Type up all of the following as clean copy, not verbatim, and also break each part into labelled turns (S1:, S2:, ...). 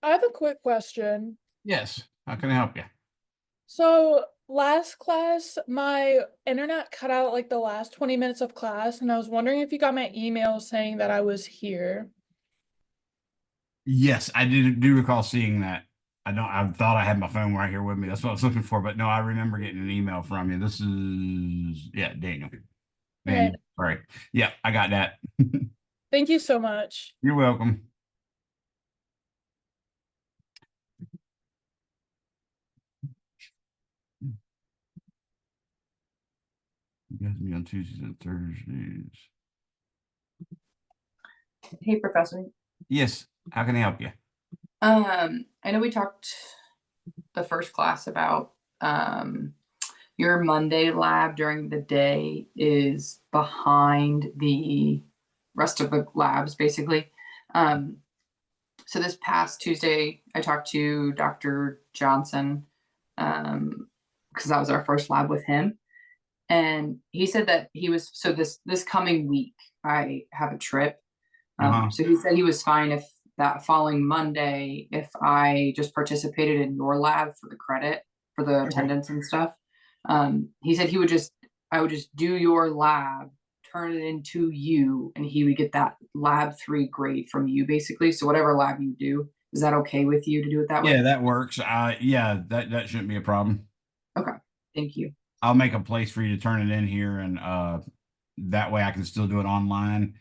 S1: I have a quick question.
S2: Yes. How can I help you?
S1: So, last class, my internet cut out like the last 20 minutes of class, and I was wondering if you got my email saying that I was here.
S2: Yes, I do recall seeing that. I thought I had my phone right here with me. That's what I was looking for. But no, I remember getting an email from you. This is, yeah, Daniel.
S1: Okay,
S2: Daniel. Sorry. Yeah, I got that.
S1: thank you so much.
S2: You're welcome. You guys meet on Tuesdays and Thursdays.
S3: Hey, Professor.
S2: Yes. How can I help you?
S3: I know we talked the first class about your Monday lab during the day is behind the rest of the labs, basically. Um, so this past Tuesday, I talked to Dr. Johnson because that was our first lab with him, and he said that he was so this coming week I have a trip.
S2: Uh-huh.
S3: So he said he was fine if that following Monday, if I just participated in your lab for the credit for the
S2: Okay.
S3: attendance and stuff. He said I would just do your lab, turn it into you, and he would get that lab 3 grade from you basically. So whatever lab you do, is that okay with you to do it that
S2: Yeah,
S3: way?
S2: that works. Yeah, that shouldn't be a problem.
S3: Okay. Thank you.
S2: I'll make a place for you to turn it in here, and that way I can still do it online.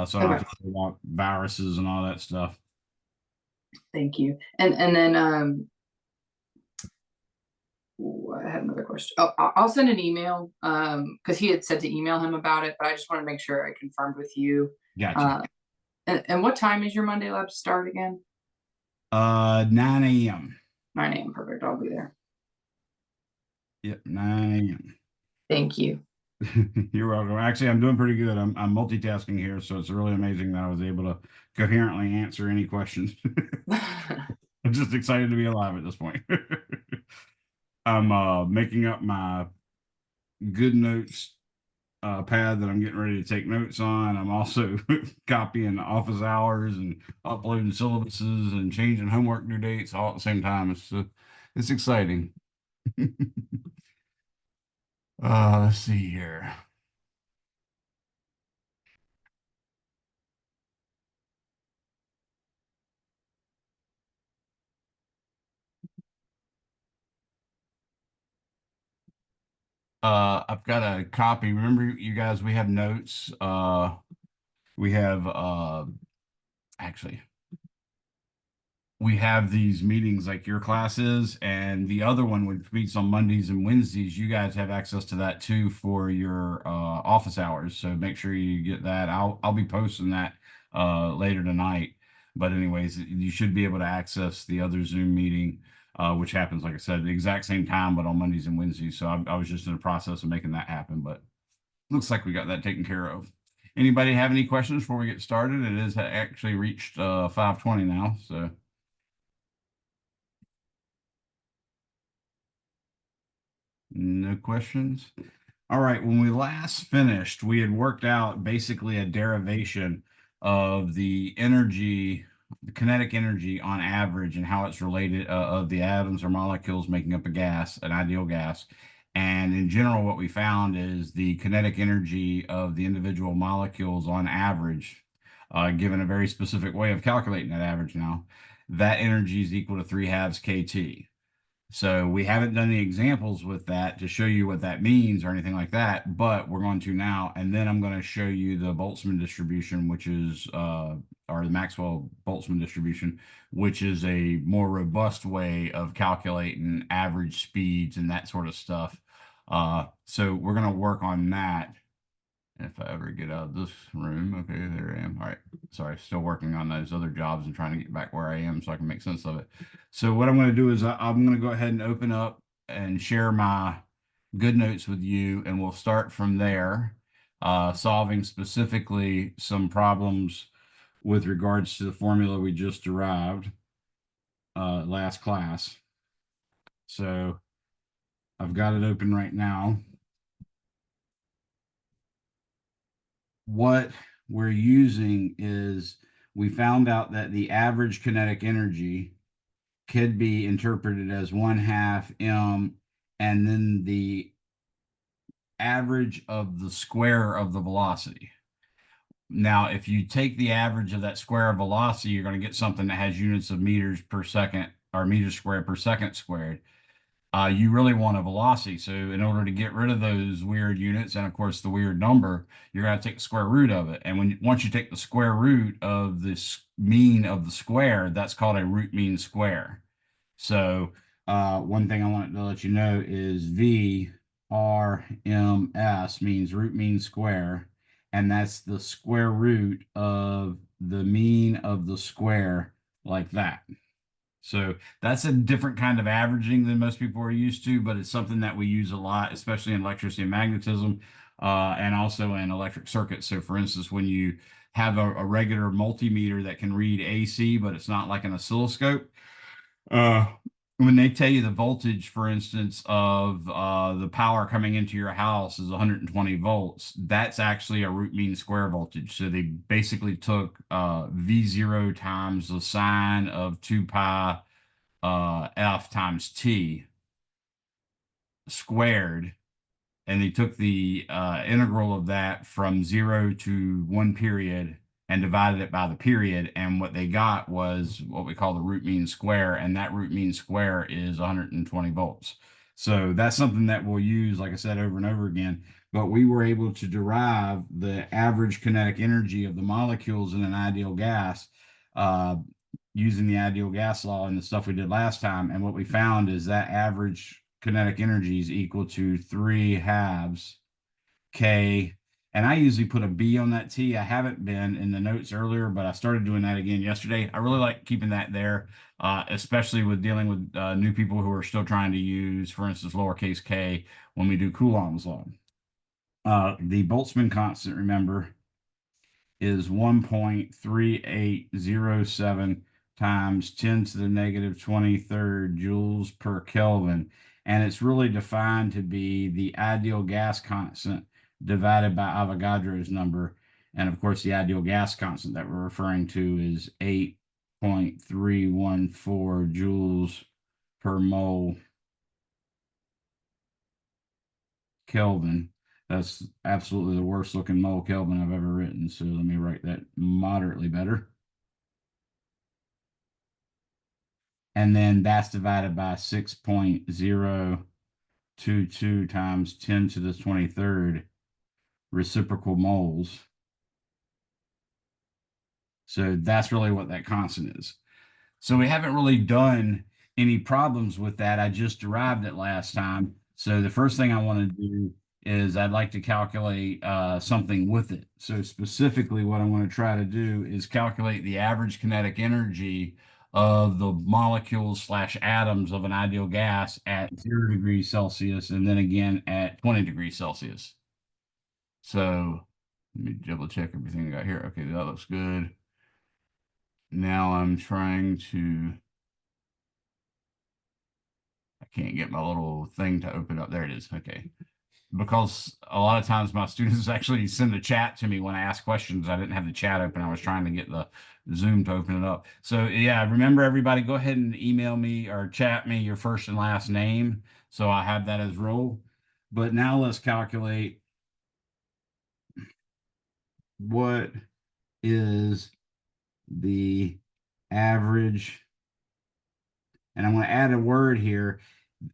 S2: So I don't
S3: Okay.
S2: have to worry about viruses and all that stuff.
S3: Thank you. And then ooh, I had another question. Oh, I'll send an email because he had said to email him about it, but I just want to make sure I confirmed with you.
S2: Gotcha.
S3: Uh, and what time is your Monday lab start again?
S2: 9 a.m.
S3: 9 a.m. Perfect. I'll be there.
S2: Yep, 9
S3: Thank you.
S2: a.m. You're welcome. Actually, I'm doing pretty good. I'm multitasking here, so it's really amazing that I was able to coherently answer any questions. I'm just excited to be alive at this point. I'm making up my good notes pad that I'm getting ready to take notes on. I'm also copying office hours and uploading syllabuses and changing homework due dates all at the same time. It's exciting. Let's see here. I've got a copy. Remember, you guys, we have notes. We have actually we have these meetings like your classes, and the other one, which meets on Mondays and Wednesdays. You guys have access to that too for your office hours. So make sure you get that. I'll be posting that later tonight. But anyways, you should be able to access the other Zoom meeting, which happens, like I said, the exact same time, but on Mondays and Wednesdays. So I was just in the process of making that happen, but looks like we got that taken care of. Anybody have any questions before we get started? It is actually reached 5:20 now, so. No questions. All right. When we last finished, we had worked out basically a derivation of the energy, the kinetic energy on average, and how it's related of the atoms or molecules making up a gas, an ideal gas. And in general, what we found is the kinetic energy of the individual molecules on average, given a very specific way of calculating that average now, that energy is equal to 3 halves kT. So we haven't done any examples with that to show you what that means or anything like that, but we're going to now. And then I'm going to show you the Boltzmann distribution, which is, or the Maxwell Boltzmann distribution, which is a more robust way of calculating average speeds and that sort of stuff. So we're going to work on that. If I ever get out of this room, okay, there I am. All right. Sorry, still working on those other jobs and trying to get back where I am so I can make sense of it. So what I'm going to do is I'm going to go ahead and open up and share my good notes with you, and we'll start from there, solving specifically some problems with regards to the formula we just derived last class. So I've got it open right now. What we're using is we found out that the average kinetic energy could be interpreted as 1/2 m, and then the average of the square of the velocity. Now, if you take the average of that square of velocity, you're going to get something that has units of meters per second or meters squared per second squared. You really want a velocity. So in order to get rid of those weird units and of course the weird number, you're going to take the square root of it. And once you take the square root of this mean of the square, that's called a root mean square. So one thing I wanted to let you know is VRMS means root mean square, and that's the square root of the mean of the square, like that. So that's a different kind of averaging than most people are used to, but it's something that we use a lot, especially in electricity and magnetism, and also in electric circuits. So for instance, when you have a regular multimeter that can read AC, but it's not like an oscilloscope, uh, when they tell you the voltage, for instance, of the power coming into your house is 120 volts, that's actually a root mean square voltage. So they basically took V0 times the sine of 2 pi F times T squared, and they took the integral of that from 0 to 1 period and divided it by the period, and what they got was what we call the root mean square, and that root mean square is 120 volts. So that's something that we'll use, like I said, over and over again. But we were able to derive the average kinetic energy of the molecules in an ideal gas uh, using the ideal gas law and the stuff we did last time. And what we found is that average kinetic energy is equal to 3/2 K. And I usually put a B on that T. I haven't been in the notes earlier, but I started doing that again yesterday. I really like keeping that there, especially with dealing with new people who are still trying to use, for instance, lowercase k when we do Coulomb's law. The Boltzmann constant, remember, is 1.3807 times 10 to the negative 23rd joules per Kelvin. And it's really defined to be the ideal gas constant divided by Avogadro's number. And of course, the ideal gas constant that we're referring to is 8.314 joules per mole Kelvin. That's absolutely the worst looking mole Kelvin I've ever written. So let me write that moderately better. And then that's divided by 6.022 times 10 to the 23rd reciprocal moles. So that's really what that constant is. So we haven't really done any problems with that. I just derived it last time. So the first thing I want to do is I'd like to calculate something with it. So specifically what I want to try to do is calculate the average kinetic energy of the molecules / atoms of an ideal gas at 0 degrees Celsius and then again at 20 degrees Celsius. So let me double check everything I got here. Okay, that looks good. Now I'm trying to, I can't get my little thing to open up. There it is. Okay. Because a lot of times my students actually send a chat to me when I ask questions. I didn't have the chat open. I was trying to get the Zoom to open it up. So yeah, remember everybody, go ahead and email me or chat me your first and last name. So I have that as rule. But now let's calculate what is the average. And I'm going to add a word here.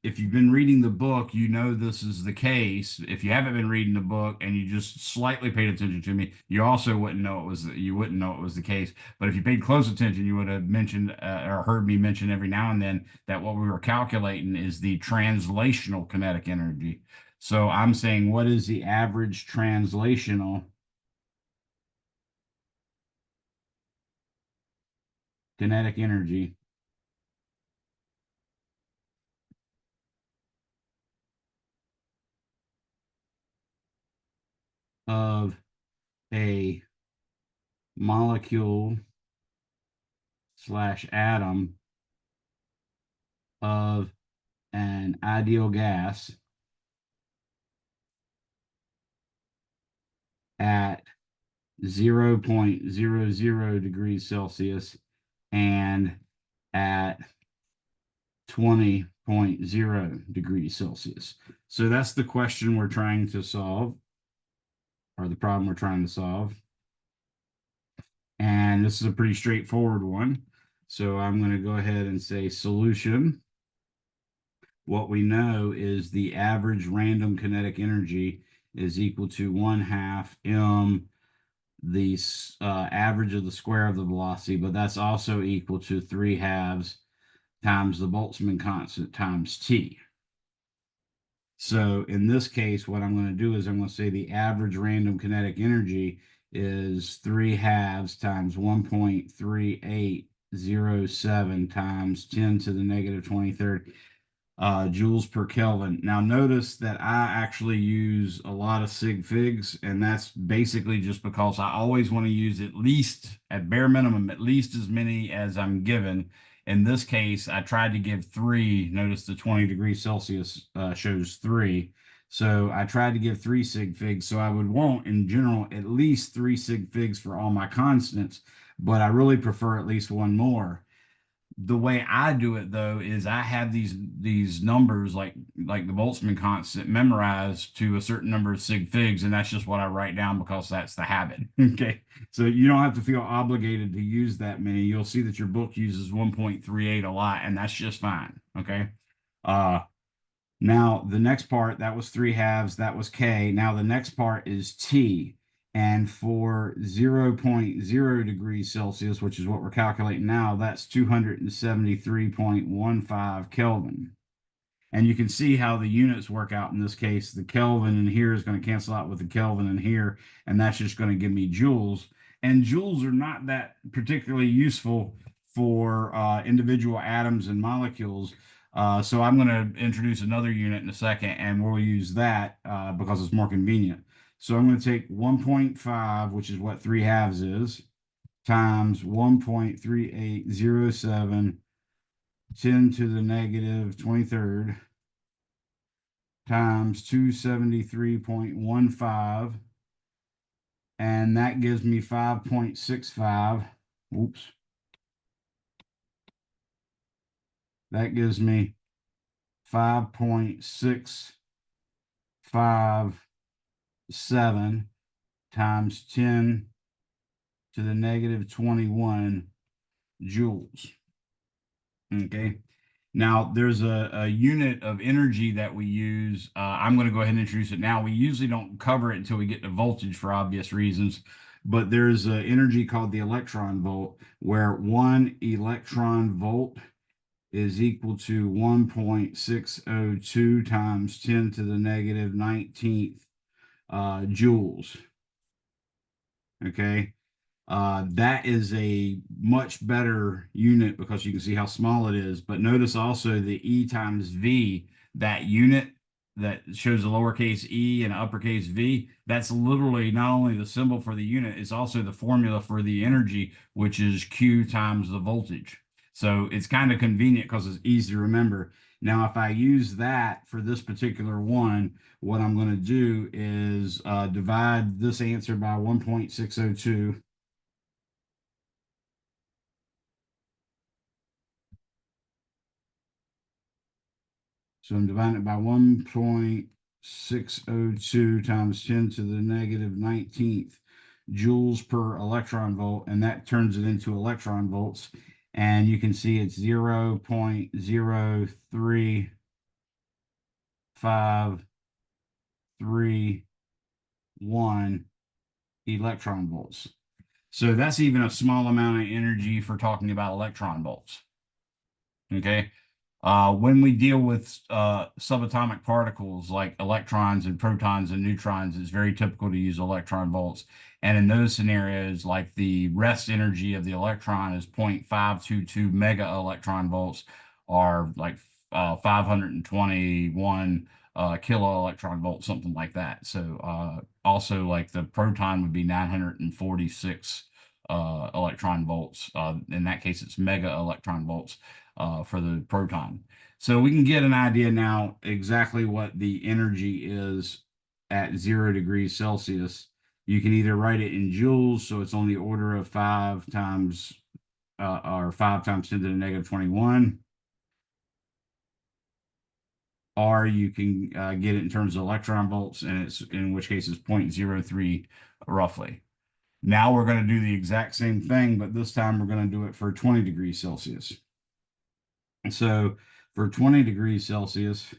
S2: If you've been reading the book, you know this is the case. If you haven't been reading the book and you just slightly paid attention to me, you also wouldn't know it was the case. But if you paid close attention, you would have mentioned or heard me mention every now and then that what we were calculating is the translational kinetic energy. So I'm saying, what is the average translational kinetic energy of a molecule / atom of an ideal gas at 0.00 degrees Celsius and at 20.0 degrees Celsius. So that's the question we're trying to solve, or the problem we're trying to solve. And this is a pretty straightforward one. So I'm going to go ahead and say solution. What we know is the average random kinetic energy is equal to 1/2 m, the average of the square of the velocity, but that's also equal to 3/2 times the Boltzmann constant times t. So in this case, what I'm going to do is I'm going to say the average random kinetic energy is 3/2 times 1.3807 times 10 to the negative 23rd joules per Kelvin. Now notice that I actually use a lot of sig figs, and that's basically just because I always want to use at least, at bare minimum, at least as many as I'm given. In this case, I tried to give 3. Notice the 20 degrees Celsius shows 3. So I tried to give 3 sig figs. So I would want, in general, at least 3 sig figs for all my constants, but I really prefer at least one more. The way I do it though is I have these numbers like the Boltzmann constant memorized to a certain number of sig figs, and that's just what I write down because that's the habit. Okay, so you don't have to feel obligated to use that many. You'll see that your book uses 1.38 a lot, and that's just fine. Okay, now the next part, that was 3/2, that was K. Now the next part is T. And for 0.0 degrees Celsius, which is what we're calculating now, that's 273.15 Kelvin. And you can see how the units work out in this case. The Kelvin in here is going to cancel out with the Kelvin in here, and that's just going to give me joules. And joules are not that particularly useful for individual atoms and molecules. So I'm going to introduce another unit in a second, and we'll use that because it's more convenient. So I'm going to take 1.5, which is what 3/2 is, times 1.3807, 10 to the negative 23rd, times 273.15, and that gives me 5.65. Oops. That gives me 5.657 times 10 to the negative 21 joules. Okay. Now there's a unit of energy that we use. I'm going to go ahead and introduce it now. We usually don't cover it until we get to voltage for obvious reasons, but there's an energy called the electron volt, where 1 electron volt is equal to 1.602 times 10 to the negative 19th joules. Okay. That is a much better unit because you can see how small it is. But notice also the E times V, that unit that shows a lowercase e and uppercase V, that's literally not only the symbol for the unit, it's also the formula for the energy, which is Q times the voltage. So it's kind of convenient because it's easy to remember. Now, if I use that for this particular one, what I'm going to do is divide this answer by 1.602. So I'm dividing it by 1.602 times 10 to the negative 19th joules per electron volt, and that turns it into electron volts. And you can see it's 0.03531 electron volts. So that's even a small amount of energy for talking about electron volts. Okay. When we deal with subatomic particles like electrons and protons and neutrons, it's very typical to use electron volts. And in those scenarios, like the rest energy of the electron is 0.522 mega electron volts, or like 521 kilo electron volts, something like that. So also like the proton would be 946 electron volts. In that case, it's mega electron volts for the proton. So we can get an idea now exactly what the energy is at 0 degrees Celsius. You can either write it in joules, so it's on the order of 5 times or 5 times 10 to the negative 21, or you can get it in terms of electron volts, and it's in which case it's 0.03 roughly. Now we're going to do the exact same thing, but this time we're going to do it for 20 degrees Celsius. And so for 20 degrees Celsius,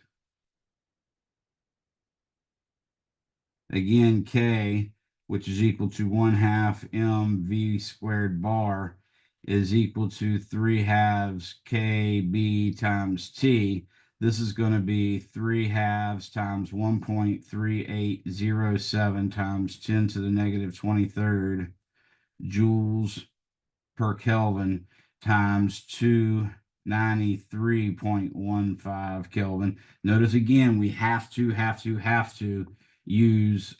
S2: again, K, which is equal to 1/2 mv squared bar, is equal to 3/2 KB times T. This is going to be 3/2 times 1.3807 times 10 to the negative 23rd joules per Kelvin times 293.15 Kelvin. Notice again, we have to use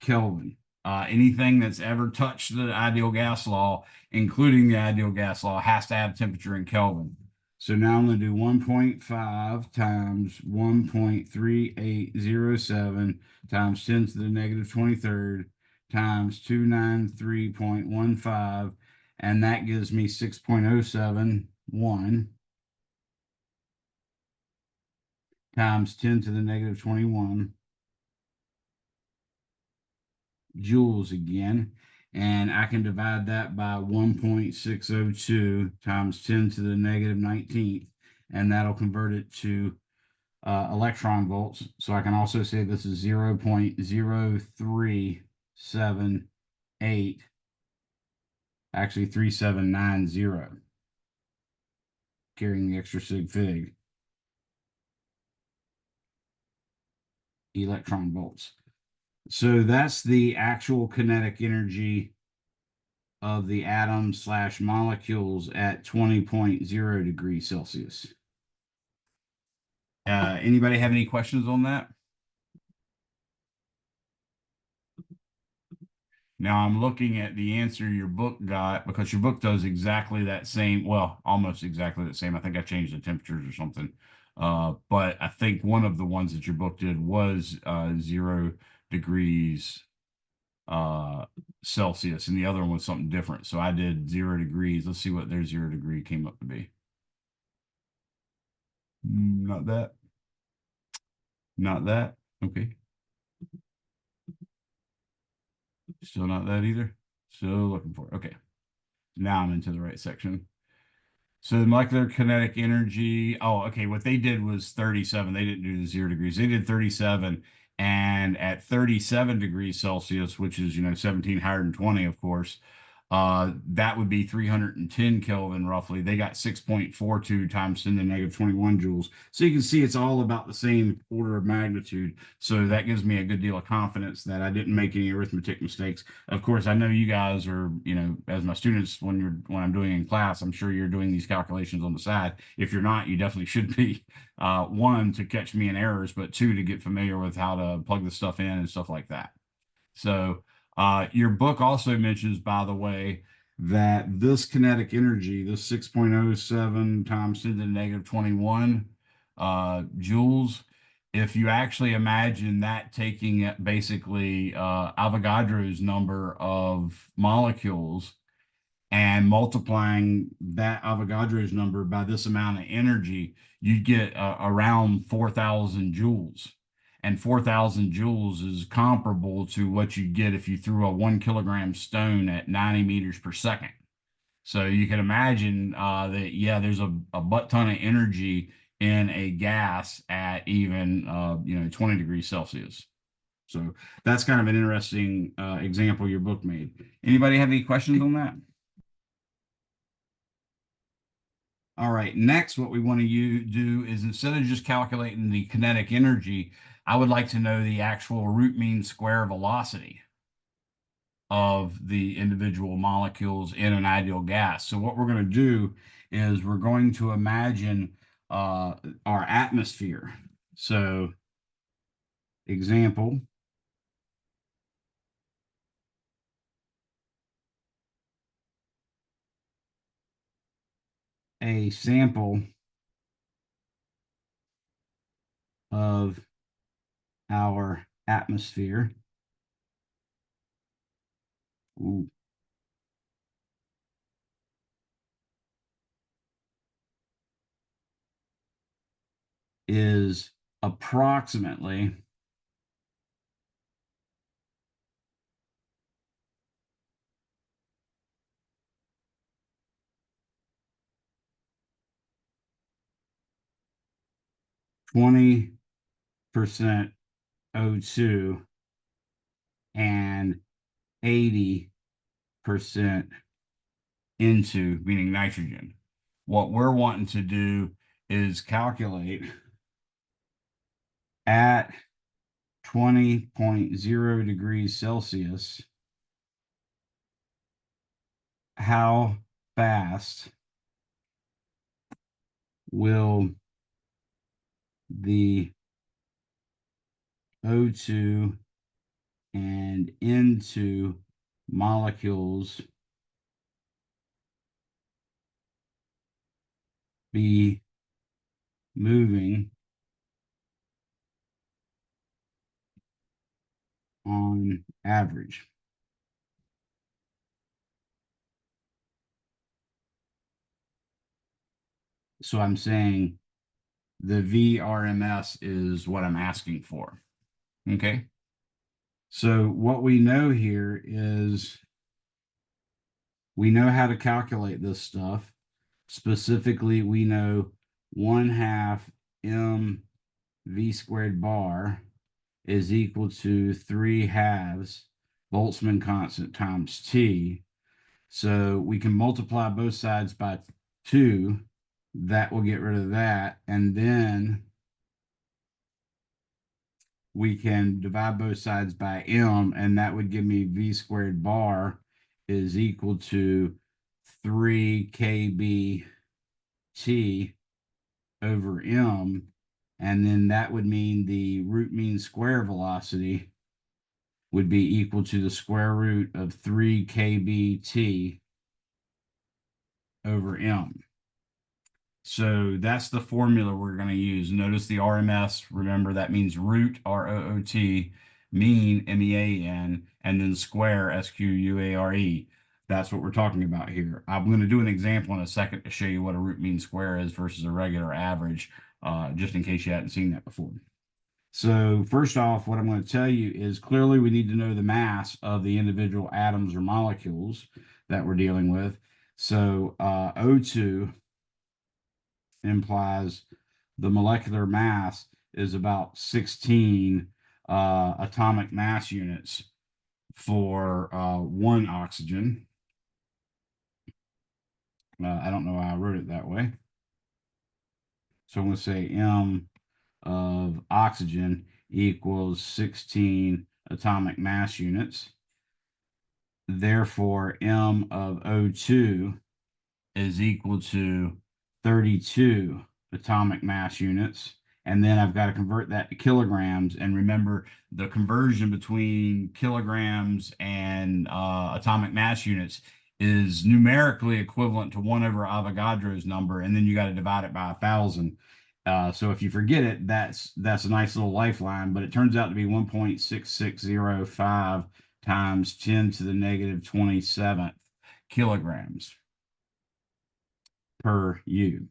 S2: Kelvin. Anything that's ever touched the ideal gas law, including the ideal gas law, has to have temperature in Kelvin. So now I'm going to do 1.5 times 1.3807 times 10 to the negative 23rd times 293.15, and that gives me 6.071 times 10 to the negative 21 joules again, and I can divide that by 1.602 times 10 to the negative 19th, and that'll convert it to electron volts. So I can also say this is 0.0378, actually 3790, carrying the extra sig fig, electron volts. So that's the actual kinetic energy of the atoms / molecules at 20.0 degrees Celsius. Anybody have any questions on that? Now I'm looking at the answer your book got, because your book does exactly that same, well, almost exactly the same. I think I changed the temperatures or something. But I think one of the ones that your book did was 0 degrees Celsius, and the other one was something different. So I did 0 degrees. Let's see what their 0 degree came up to be. Not that. Not that. Okay. Still not that either. Still looking for it. Okay. Now I'm into the right section. So the molecular kinetic energy. Oh, okay. What they did was 37. They didn't do the 0 degrees. They did 37. And at 37 degrees Celsius, which is, 17 higher than 20, of course, that would be 310 Kelvin roughly. They got 6.42 times 10 to the negative 21 joules. So you can see it's all about the same order of magnitude. So that gives me a good deal of confidence that I didn't make any arithmetic mistakes. Of course, I know you guys are, as my students, when I'm doing in class, I'm sure you're doing these calculations on the side. If you're not, you definitely should be. One, to catch me in errors, but two, to get familiar with how to plug the stuff in and stuff like that. So your book also mentions, by the way, that this kinetic energy, this 6.07 times 10 to the negative 21 joules, if you actually imagine that taking it basically Avogadro's number of molecules and multiplying that Avogadro's number by this amount of energy, you get around 4,000 joules. And 4,000 joules is comparable to what you get if you threw a 1 kilogram stone at 90 meters per second. So you can imagine that, yeah, there's a butt ton of energy in a gas at even, 20 degrees Celsius. So that's kind of an interesting example your book made. Anybody have any questions on that? All right, next, what we want to do is, instead of just calculating the kinetic energy, I would like to know the actual root mean square velocity of the individual molecules in an ideal gas. So what we're going to do is we're going to imagine our atmosphere. So example, a sample of our atmosphere. Ooh. Is approximately 20% O2 and 80% into, meaning nitrogen. What we're wanting to do is calculate at 20.0 degrees Celsius how fast will the O2 and N2 molecules be moving on average. So I'm saying the VRMS is what I'm asking for. Okay. So what we know here is we know how to calculate this stuff. Specifically, we know 1/2 mv squared bar is equal to 3/2 Boltzmann constant times T. So we can multiply both sides by 2. That will get rid of that. And then we can divide both sides by m, and that would give me v squared bar is equal to 3 kbt over m. And then that would mean the root mean square velocity would be equal to the square root of 3 kbt over m. So that's the formula we're going to use. Notice the RMS, remember that means root, R-O-O-T, mean, M-E-A-N, and then square, S-Q-U-A-R-E. That's what we're talking about here. I'm going to do an example in a second to show you what a root mean square is versus a regular average, just in case you hadn't seen that before. So first off, what I'm going to tell you is clearly we need to know the mass of the individual atoms or molecules that we're dealing with. So O2 implies the molecular mass is about 16 atomic mass units for one oxygen. I don't know why I wrote it that way. So I'm going to say M of oxygen equals 16 atomic mass units. Therefore, M of O2 is equal to 32 atomic mass units. And then I've got to convert that to kilograms. And remember, the conversion between kilograms and atomic mass units is numerically equivalent to 1 over Avogadro's number. And then you got to divide it by 1,000. So if you forget it, that's a nice little lifeline. But it turns out to be 1.6605 times 10 to the negative 27th kilograms per U.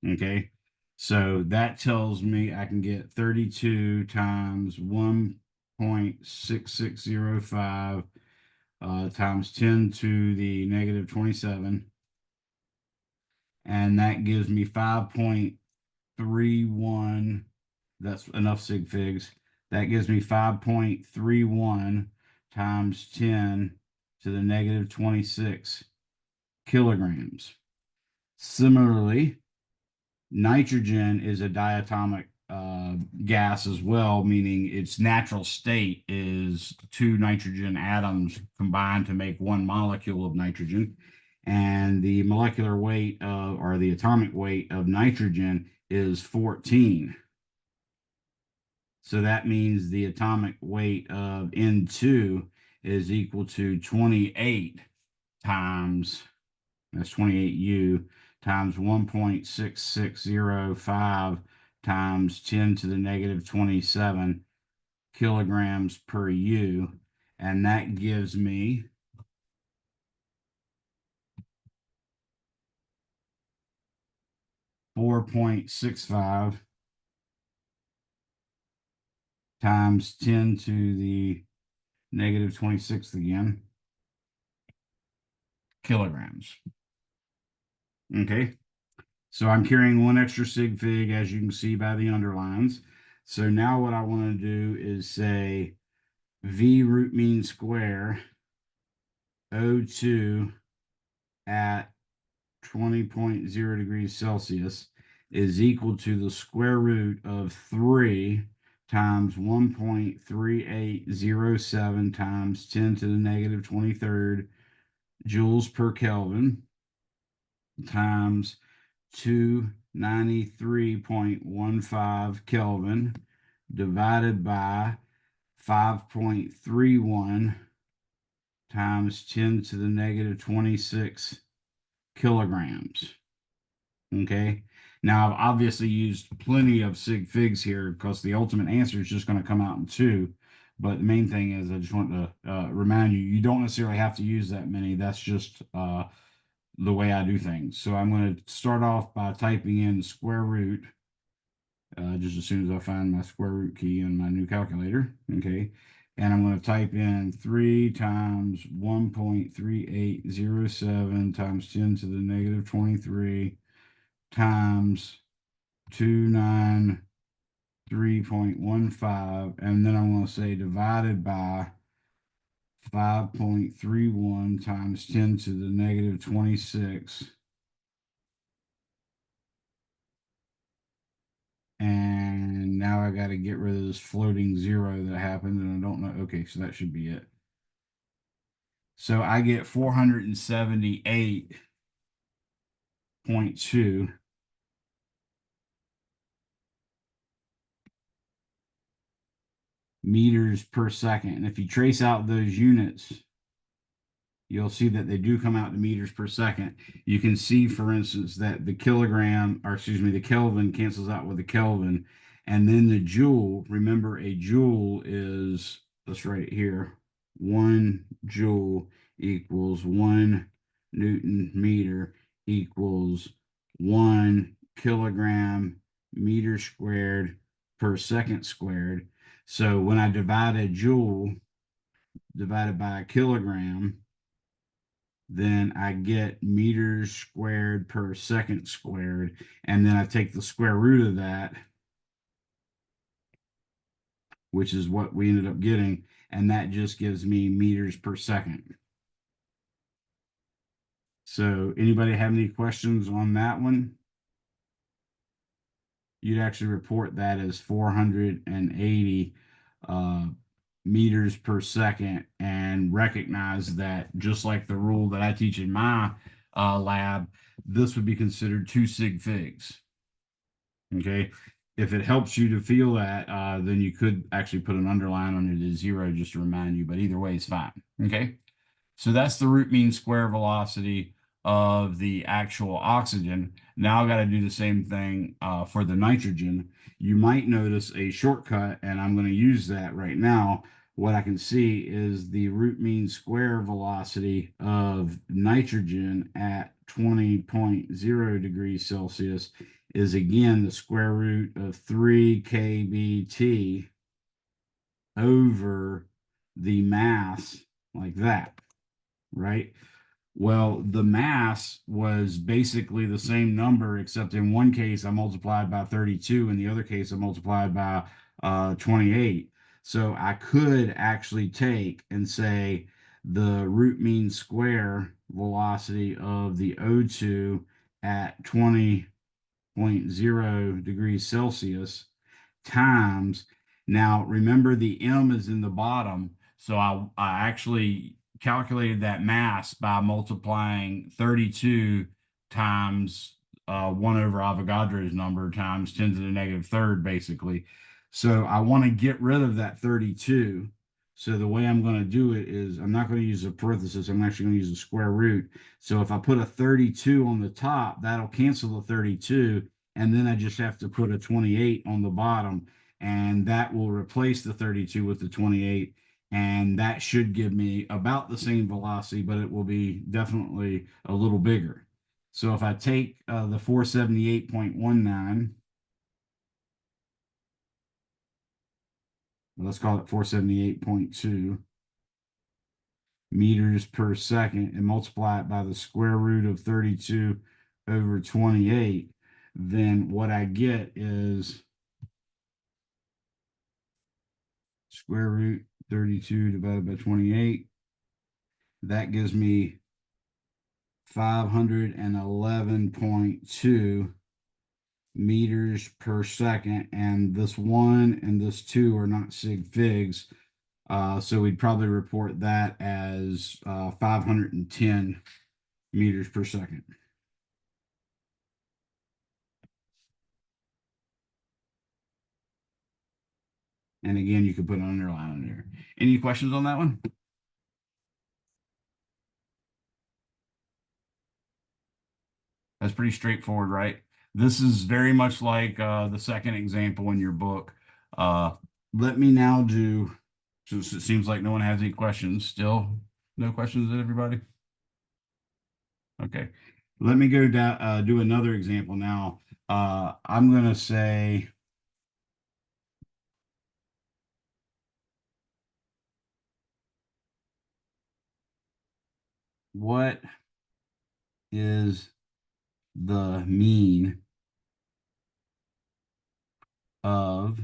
S2: Okay, so that tells me I can get 32 times 1.6605 times 10 to the negative 27, and that gives me 5.31. That's enough sig figs. That gives me 5.31 times 10 to the negative 26 kilograms. Similarly, nitrogen is a diatomic gas as well, meaning its natural state is 2 nitrogen atoms combined to make 1 molecule of nitrogen. And the molecular weight or the atomic weight of nitrogen is 14. So that means the atomic weight of N2 is equal to 28 times, that's 28U, times 1.6605 times 10 to the negative 27 kilograms per U. And that gives me 4.65 times 10 to the negative 26th again, kilograms. Okay, so I'm carrying one extra sig fig, as you can see by the underlines. So now what I want to do is say V root mean square O2 at 20.0 degrees Celsius is equal to the square root of 3 times 1.3807 times 10 to the negative 23rd joules per Kelvin times 293.15 Kelvin divided by 5.31 times 10 to the negative 26 kilograms. Okay, now I've obviously used plenty of sig figs here because the ultimate answer is just going to come out in 2. But the main thing is I just want to remind you, you don't necessarily have to use that many. That's just the way I do things. So I'm going to start off by typing in square root just as soon as I find my square root key in my new calculator. Okay, and I'm going to type in 3 times 1.3807 times 10 to the negative 23 times 293.15, and then I'm going to say divided by 5.31 times 10 to the negative 26. And now I got to get rid of this floating 0 that happened, and I don't know. Okay, so that should be it. So I get 478.2 meters per second. And if you trace out those units, you'll see that they do come out to meters per second. You can see, for instance, that the kilogram, or excuse me, the Kelvin cancels out with the Kelvin. And then the joule, remember a joule is, let's write it here, 1 joule equals 1 Newton meter equals 1 kilogram meter squared per second squared. So when I divide a joule divided by a kilogram, then I get meters squared per second squared, and then I take the square root of that, which is what we ended up getting, and that just gives me meters per second. So anybody have any questions on that one? You'd actually report that as 480 meters per second, and recognize that just like the rule that I teach in my lab, this would be considered 2 sig figs. Okay, if it helps you to feel that, then you could actually put an underline on it as 0 just to remind you, but either way is fine. Okay, so that's the root mean square velocity of the actual oxygen. Now I've got to do the same thing for the nitrogen. You might notice a shortcut, and I'm going to use that right now. What I can see is the root mean square velocity of nitrogen at 20.0 degrees Celsius is again the square root of 3 kBt over the mass, like that, right? Well, the mass was basically the same number, except in one case I multiplied by 32, in the other case I multiplied by 28. So I could actually take and say the root mean square velocity of the O2 at 20.0 degrees Celsius times, now remember the M is in the bottom, so I actually calculated that mass by multiplying 32 times 1 over Avogadro's number times 10 to the negative third, basically. So I want to get rid of that 32. So the way I'm going to do it is I'm not going to use a parenthesis. I'm actually going to use a square root. So if I put a 32 on the top, that'll cancel the 32. And then I just have to put a 28 on the bottom, and that will replace the 32 with the 28. And that should give me about the same velocity, but it will be definitely a little bigger. So if I take the 478.19 let's call it 478.2 meters per second and multiply it by the square root of 32 over 28, then what I get is square root 32 divided by 28. That gives me 511.2 meters per second, and this 1 and this 2 are not sig figs, so we'd probably report that as 510 meters per second. And again, you could put an underline on there. Any questions on that one? That's pretty straightforward, right? This is very much like the second example in your book. Let me now do, since it seems like no one has any questions, still no questions, everybody? Okay, let me go down, do another example now. I'm going to say, what is the mean of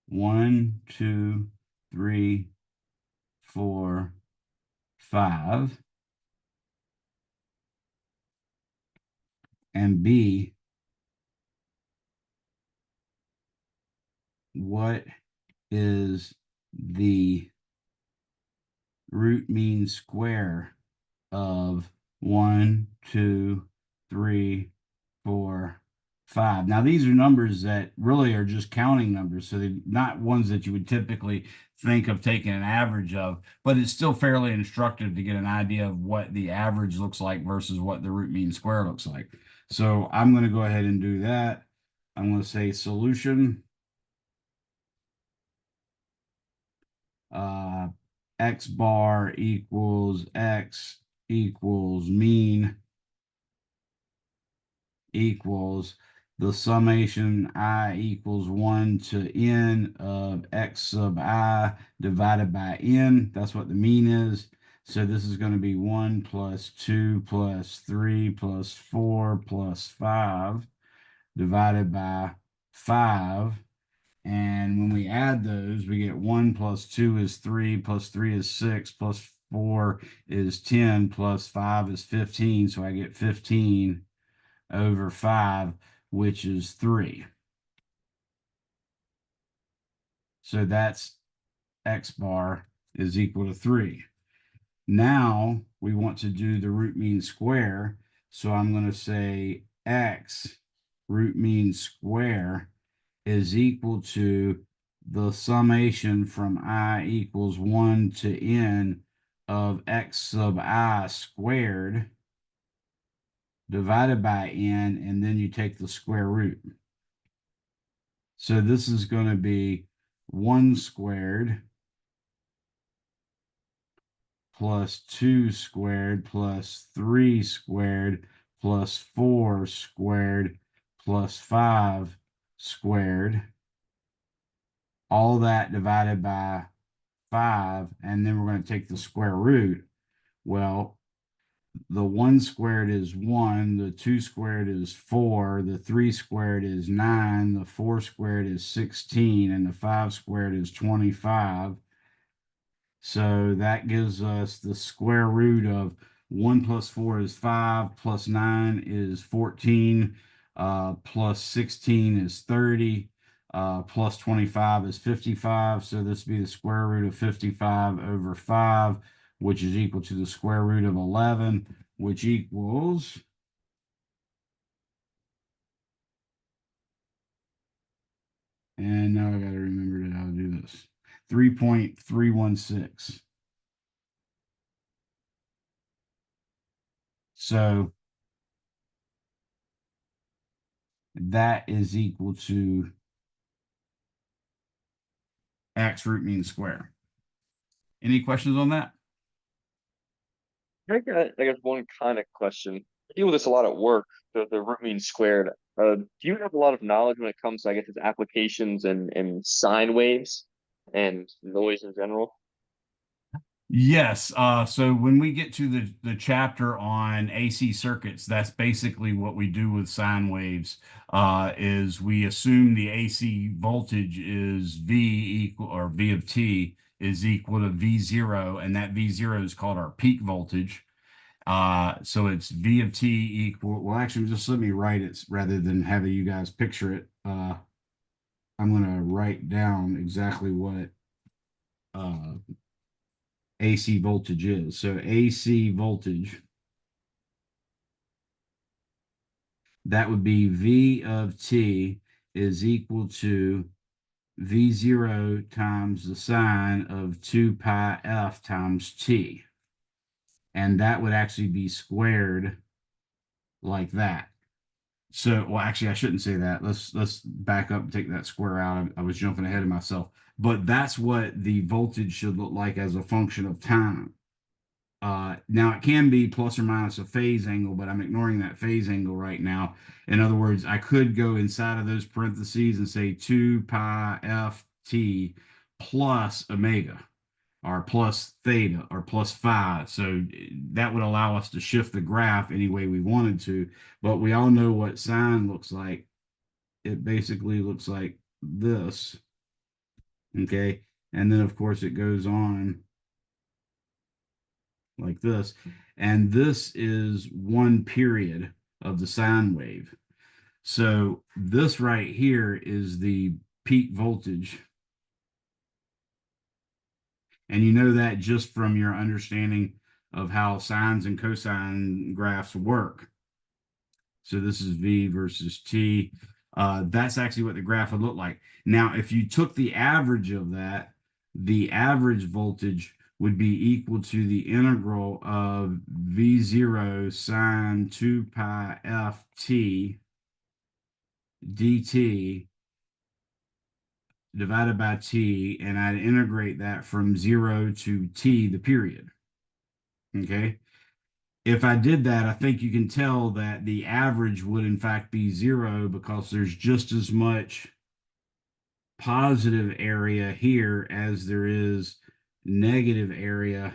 S2: 1, 2, 3, 4, 5, and B, what is the root mean square of 1, 2, 3, 4, 5. Now, these are numbers that really are just counting numbers, so they're not ones that you would typically think of taking an average of, but it's still fairly instructive to get an idea of what the average looks like versus what the root mean square looks like. So I'm going to go ahead and do that. I'm going to say solution. X bar equals X equals mean equals the summation I equals 1 to n of X sub I divided by n. That's what the mean is. So this is going to be 1 plus 2 plus 3 plus 4 plus 5 divided by 5. And when we add those, we get 1 plus 2 is 3, plus 3 is 6, plus 4 is 10, plus 5 is 15. So I get 15 over 5, which is 3. So that's X bar is equal to 3. Now we want to do the root mean square. So I'm going to say X root mean square is equal to the summation from I equals 1 to n of X sub I squared divided by n, and then you take the square root. So this is going to be 1 squared plus 2 squared plus 3 squared plus 4 squared plus 5 squared. All that divided by 5, and then we're going to take the square root. Well, the 1 squared is 1, the 2 squared is 4, the 3 squared is 9, the 4 squared is 16, and the 5 squared is 25. So that gives us the square root of 1 plus 4 is 5, plus 9 is 14, plus 16 is 30, plus 25 is 55. So this would be the square root of 55 over 5, which is equal to the square root of 11, which equals and now I got to remember how to do this. 3.316. So that is equal to X root mean square. Any questions on that?
S4: I guess one kind of question. I deal with this a lot at work. The root mean squared. Do you have a lot of knowledge when it comes to, I guess, its applications and sine waves and noise in general?
S2: Yes. So when we get to the chapter on AC circuits, that's basically what we do with sine waves, is we assume the AC voltage is V equal, or V of T is equal to V0, and that V0 is called our peak voltage. So it's V of T equal, well, actually, just let me write it rather than having you guys picture it. I'm going to write down exactly what AC voltage is. So AC voltage, that would be V of T is equal to V0 times the sine of 2 pi F times T. And that would actually be squared like that. So, well, actually, I shouldn't say that. Let's back up and take that square out. I was jumping ahead of myself. But that's what the voltage should look like as a function of time. Now it can be plus or minus a phase angle, but I'm ignoring that phase angle right now. In other words, I could go inside of those parentheses and say 2 pi f t plus omega, or plus theta, or plus phi. So that would allow us to shift the graph any way we wanted to. But we all know what sine looks like. It basically looks like this. Okay. And then, of course, it goes on like this. And this is one period of the sine wave. So this right here is the peak voltage. And you know that just from your understanding of how sines and cosine graphs work. So this is V versus T. That's actually what the graph would look like. Now, if you took the average of that, the average voltage would be equal to the integral of V0 sine 2 pi f t dt divided by t, and I'd integrate that from 0 to t, the period. Okay. If I did that, I think you can tell that the average would in fact be 0, because there's just as much positive area here as there is negative area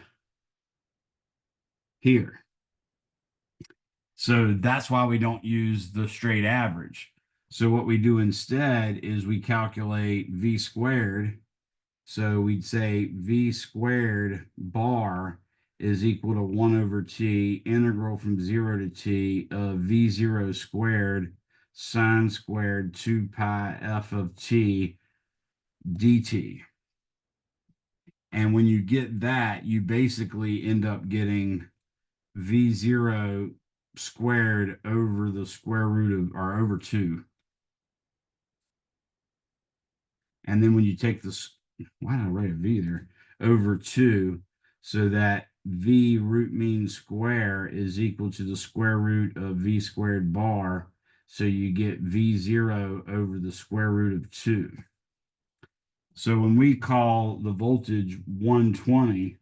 S2: here. So that's why we don't use the straight average. So what we do instead is we calculate V squared. So we'd say V squared bar is equal to 1 over t integral from 0 to t of V0 squared sine squared 2 pi f of t dt. And when you get that, you basically end up getting V0 squared over the square root of, or over 2. And then when you take this, why did I write a V there? Over 2, so that V root mean square is equal to the square root of V squared bar. So you get V0 over the square root of 2. So when we call the voltage 120,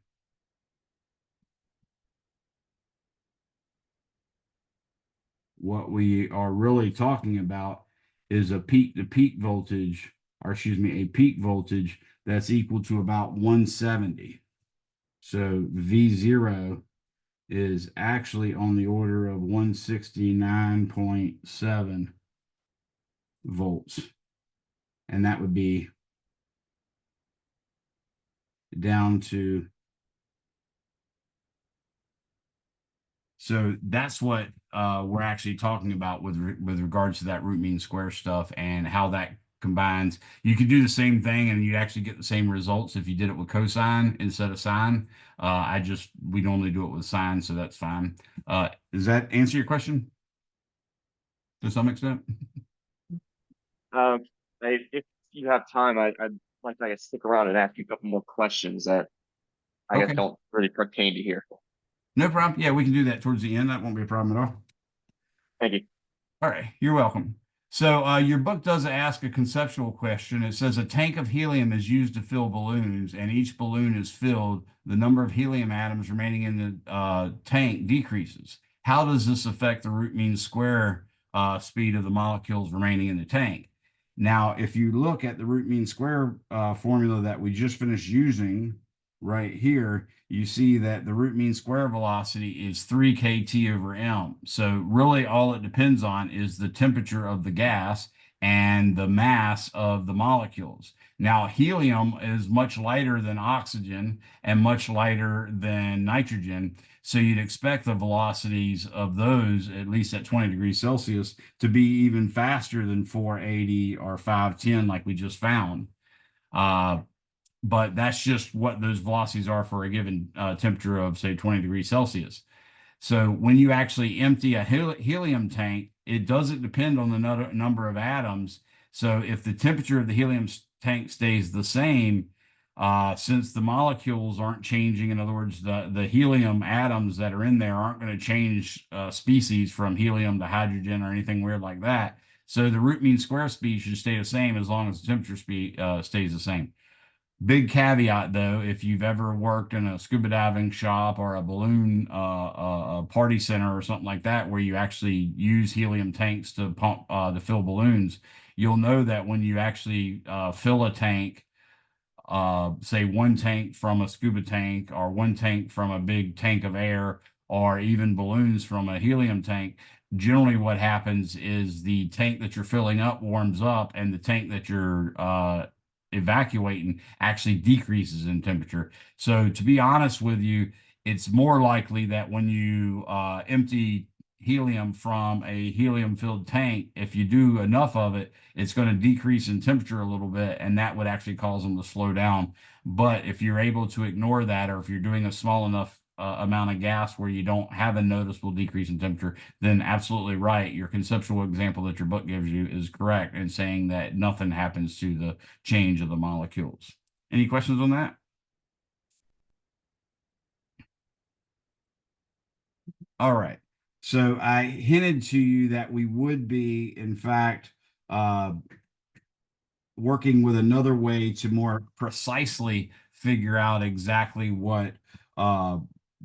S2: what we are really talking about is a peak to peak voltage, or excuse me, a peak voltage that's equal to about 170. So V0 is actually on the order of 169.7 volts. And that would be down to, so that's what we're actually talking about with regards to that root mean square stuff and how that combines. You could do the same thing and you'd actually get the same results if you did it with cosine instead of sine. We normally do it with sine, so that's fine. Does that answer your question to some extent?
S4: If you have time, I'd like to, I guess, stick around and ask you a couple more questions that I guess
S2: Okay,
S4: don't really pertain to here.
S2: no problem. Yeah, we can do that towards the end. That won't be a problem at all.
S4: Thank you.
S2: All right, you're welcome. So your book does ask a conceptual question. It says a tank of helium is used to fill balloons, and each balloon is filled. The number of helium atoms remaining in the tank decreases. How does this affect the root mean square speed of the molecules remaining in the tank. Now, if you look at the root mean square formula that we just finished using right here, you see that the root mean square velocity is 3 kT over m. So really all it depends on is the temperature of the gas and the mass of the molecules. Now, helium is much lighter than oxygen and much lighter than nitrogen. So you'd expect the velocities of those, at least at 20 degrees Celsius, to be even faster than 480 or 510 like we just found. But that's just what those velocities are for a given temperature of, say, 20 degrees Celsius. So when you actually empty a helium tank, it doesn't depend on the number of atoms. So if the temperature of the helium tank stays the same, since the molecules aren't changing, in other words, the helium atoms that are in there aren't going to change species from helium to hydrogen or anything weird like that. So the root mean square speed should stay the same as long as the temperature stays the same. Big caveat though, if you've ever worked in a scuba diving shop or a balloon a party center or something like that, where you actually use helium tanks to pump to fill balloons, you'll know that when you actually fill a tank, say one tank from a scuba tank or one tank from a big tank of air or even balloons from a helium tank, generally what happens is the tank that you're filling up warms up and the tank that you're evacuating actually decreases in temperature. So to be honest with you, it's more likely that when you empty helium from a helium filled tank, if you do enough of it, it's going to decrease in temperature a little bit, and that would actually cause them to slow down. But if you're able to ignore that, or if you're doing a small enough amount of gas where you don't have a noticeable decrease in temperature, then absolutely right. Your conceptual example that your book gives you is correct in saying that nothing happens to the change of the molecules. Any questions on that? All right. So I hinted to you that we would be, in fact, working with another way to more precisely figure out exactly what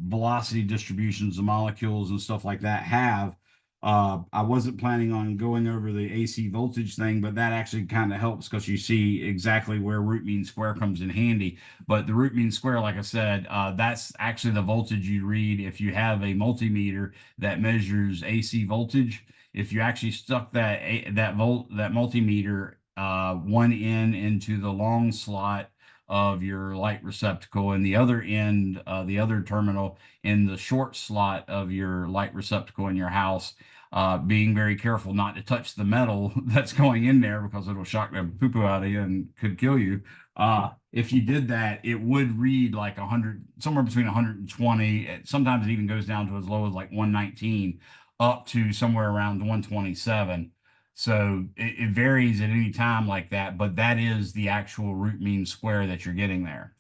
S2: velocity distributions the molecules and stuff like that have. I wasn't planning on going over the AC voltage thing, but that actually kind of helps because you see exactly where root mean square comes in handy. But the root mean square, like I said, that's actually the voltage you read if you have a multimeter that measures AC voltage. If you actually stuck that multimeter one end into the long slot of your light receptacle and the other end, the other terminal in the short slot of your light receptacle in your house, being very careful not to touch the metal that's going in there because it'll shock the poo-poo out of you and could kill you. If you did that, it would read like 100, somewhere between 120. Sometimes it even goes down to as low as like 119, up to somewhere around 127. So it varies at any time like that, but that is the actual root mean square that you're getting there.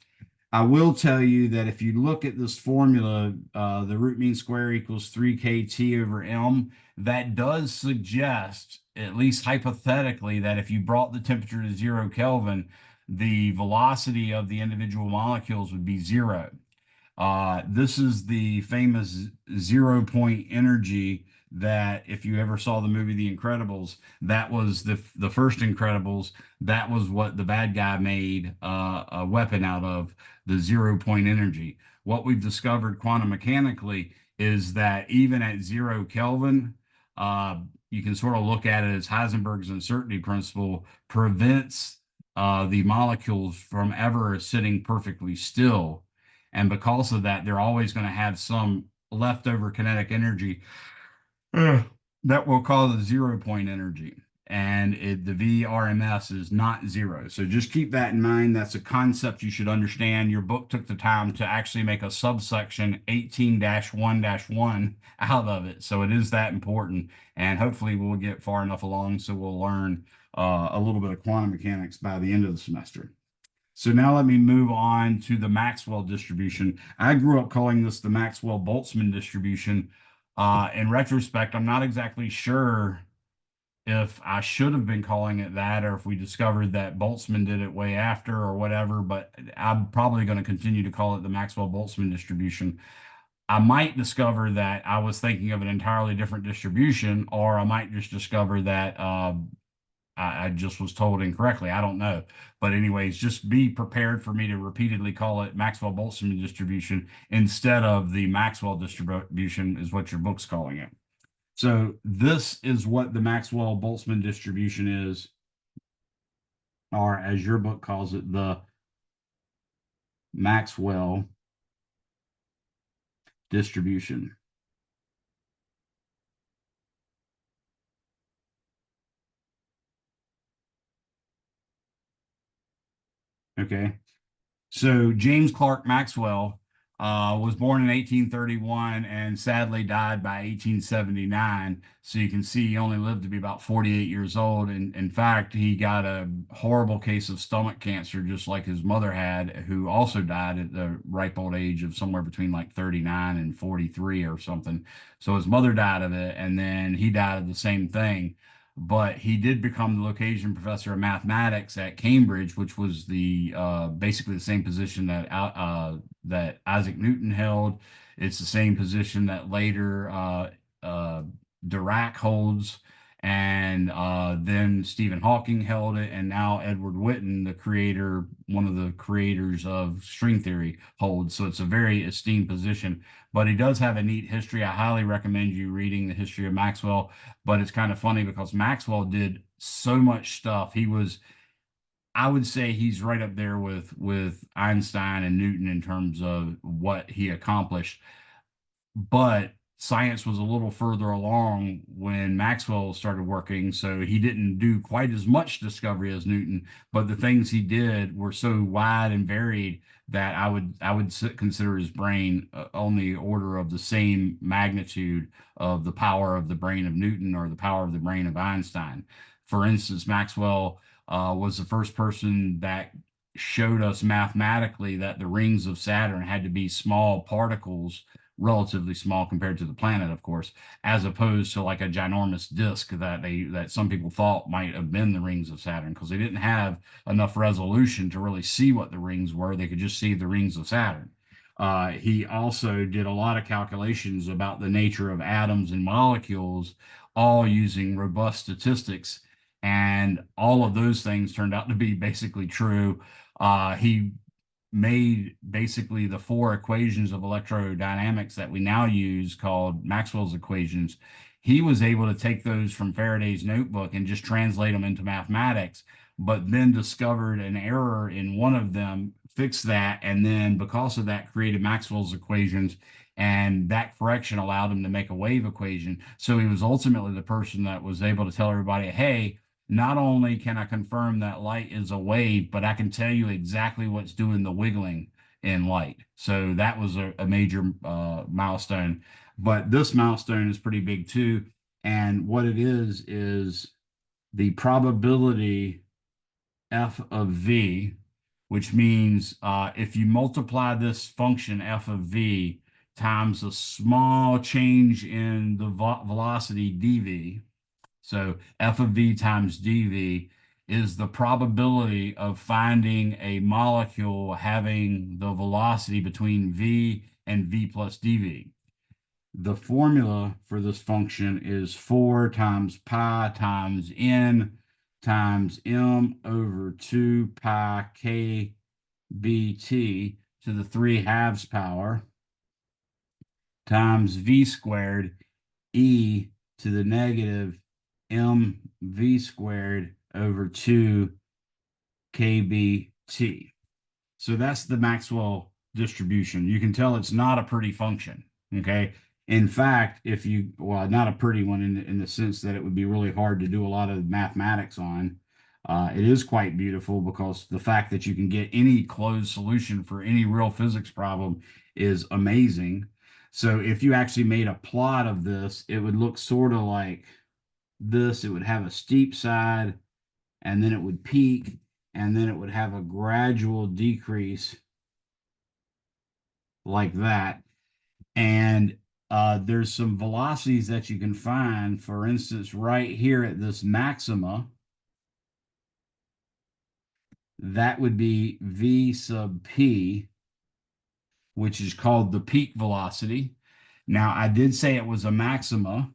S2: I will tell you that if you look at this formula, the root mean square equals 3 kT over m. That does suggest, at least hypothetically, that if you brought the temperature to 0 Kelvin, the velocity of the individual molecules would be 0. This is the famous 0-point energy that if you ever saw the movie The Incredibles, that was the first Incredibles. That was what the bad guy made a weapon out of, the 0-point energy. What we've discovered quantum mechanically is that even at 0 Kelvin, you can sort of look at it as Heisenberg's uncertainty principle prevents the molecules from ever sitting perfectly still. And because of that, they're always going to have some leftover kinetic energy that will cause a 0-point energy. And the VRMS is not 0. So just keep that in mind. That's a concept you should understand. Your book took the time to actually make a subsection 18-1-1 out of it. So it is that important. And hopefully we'll get far enough along so we'll learn a little bit of quantum mechanics by the end of the semester. So now let me move on to the Maxwell distribution. I grew up calling this the Maxwell-Boltzmann distribution. In retrospect, I'm not exactly sure if I should have been calling it that or if we discovered that Boltzmann did it way after or whatever, but I'm probably going to continue to call it the Maxwell-Boltzmann distribution. I might discover that I was thinking of an entirely different distribution, or I might just discover that I just was told incorrectly. I don't know. But anyways, just be prepared for me to repeatedly call it Maxwell-Boltzmann distribution instead of the Maxwell distribution is what your book's calling it. So this is what the Maxwell-Boltzmann distribution is, or as your book calls it, the Maxwell distribution. Okay. So James Clerk Maxwell was born in 1831 and sadly died by 1879. So you can see he only lived to be about 48 years old. And in fact, he got a horrible case of stomach cancer, just like his mother had, who also died at the ripe old age of somewhere between like 39 and 43 or something. So his mother died of it, and then he died of the same thing. But he did become the location professor of mathematics at Cambridge, which was the basically the same position that Isaac Newton held. It's the same position that later Dirac holds, and then Stephen Hawking held it, and now Edward Witten, the creator, one of the creators of string theory, holds. So it's a very esteemed position. But he does have a neat history. I highly recommend you reading the history of Maxwell. But it's kind of funny because Maxwell did so much stuff. I would say he's right up there with Einstein and Newton in terms of what he accomplished. But science was a little further along when Maxwell started working, so he didn't do quite as much discovery as Newton, but the things he did were so wide and varied that I would consider his brain on the order of the same magnitude of the power of the brain of Newton or the power of the brain of Einstein. For instance, Maxwell was the first person that showed us mathematically that the rings of Saturn had to be small particles, relatively small compared to the planet, of course, as opposed to like a ginormous disk that some people thought might have been the rings of Saturn, because they didn't have enough resolution to really see what the rings were. They could just see the rings of Saturn. He also did a lot of calculations about the nature of atoms and molecules, all using robust statistics. And all of those things turned out to be basically true. He made basically the four equations of electrodynamics that we now use, called Maxwell's equations. He was able to take those from Faraday's notebook and just translate them into mathematics, but then discovered an error in one of them, fixed that, and then because of that created Maxwell's equations, and that correction allowed him to make a wave equation. So he was ultimately the person that was able to tell everybody, hey, not only can I confirm that light is a wave, but I can tell you exactly what's doing the wiggling in light. So that was a major milestone. But this milestone is pretty big too. And what it is the probability f of v, which means if you multiply this function f of v times a small change in the velocity dv, so f of v times dv is the probability of finding a molecule having the velocity between v and v plus dv. The formula for this function is 4 times pi times n times m over 2 pi k bt to the 3/2 power times v squared e to the negative mv squared over 2 kbt. So that's the Maxwell distribution. You can tell it's not a pretty function, okay? In fact, well, not a pretty one in the sense that it would be really hard to do a lot of mathematics on. It is quite beautiful because the fact that you can get any closed solution for any real physics problem is amazing. So if you actually made a plot of this, it would look sort of like this. It would have a steep side, and then it would peak, and then it would have a gradual decrease like that. And there's some velocities that you can find. For instance, right here at this maxima, that would be v sub p, which is called the peak velocity. Now, I did say it was a maxima.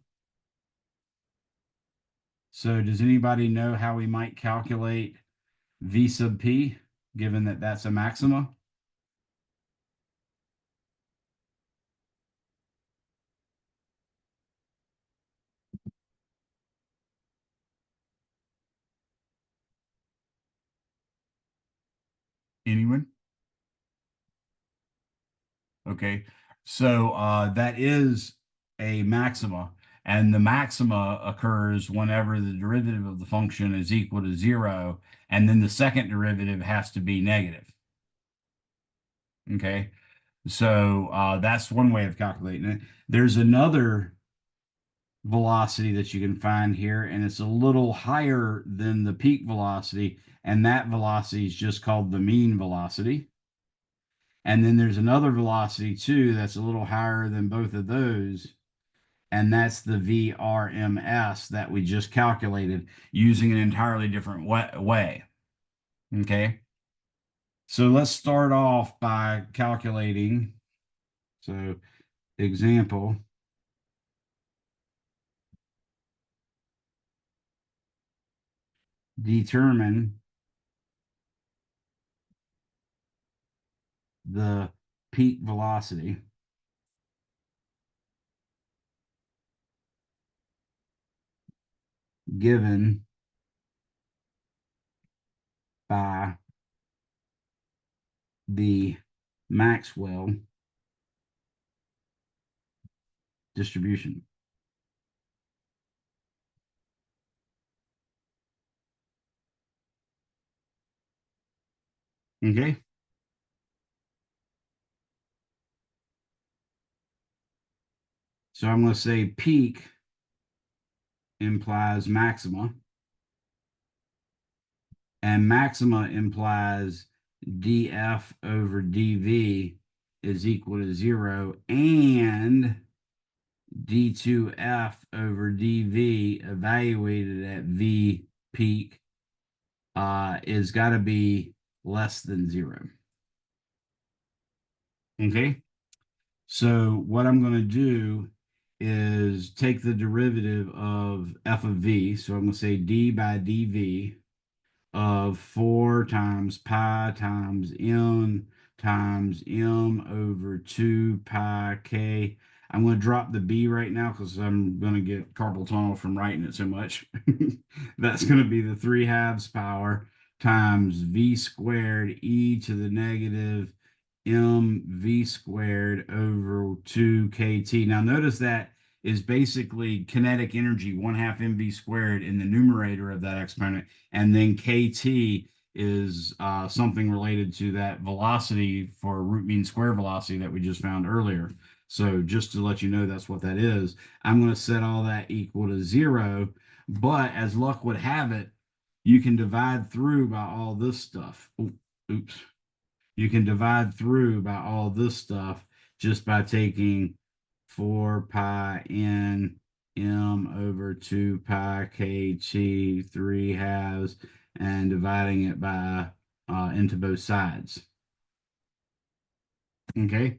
S2: So does anybody know how we might calculate V sub P, given that that's a maxima? Anyone? Okay, so that is a maxima, and the maxima occurs whenever the derivative of the function is equal to 0, and then the second derivative has to be negative. Okay, so that's one way of calculating it. There's another velocity that you can find here, and it's a little higher than the peak velocity, and that velocity is just called the mean velocity. And then there's another velocity too that's a little higher than both of those, and that's the VRMS that we just calculated using an entirely different way. Okay, so let's start off by calculating. So example, determine the peak velocity given by the Maxwell distribution. Okay. So I'm going to say peak implies maxima, and maxima implies df over dv is equal to 0, and d2f over dv evaluated at v peak is got to be less than 0. Okay, so what I'm going to do is take the derivative of f of v. So I'm going to say d by dv of 4 times pi times m over 2 pi k. I'm going to drop the b right now because I'm going to get carpal tunnel from writing it so much. That's going to be the 3/2 power times v squared e to the negative mv squared over 2 kt. Now notice that is basically kinetic energy, 1/2 mv squared in the numerator of that exponent, and then kt is something related to that velocity for root mean square velocity that we just found earlier. So just to let you know, that's what that is. I'm going to set all that equal to 0, but as luck would have it, you can divide through by all this stuff. Oops. You can divide through by all this stuff just by taking 4 pi n m over 2 pi kt 3/2 and dividing it by into both sides. Okay,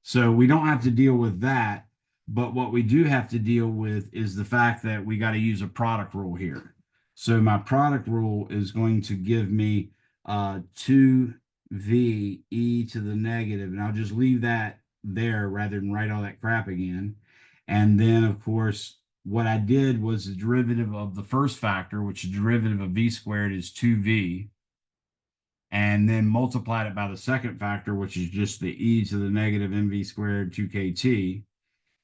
S2: so we don't have to deal with that, but what we do have to deal with is the fact that we got to use a product rule here. So my product rule is going to give me 2v e to the negative, and I'll just leave that there rather than write all that crap again. And then, of course, what I did was the derivative of the first factor, which is derivative of v squared, is 2v, and then multiplied it by the second factor, which is just the e to the negative mv squared 2kt.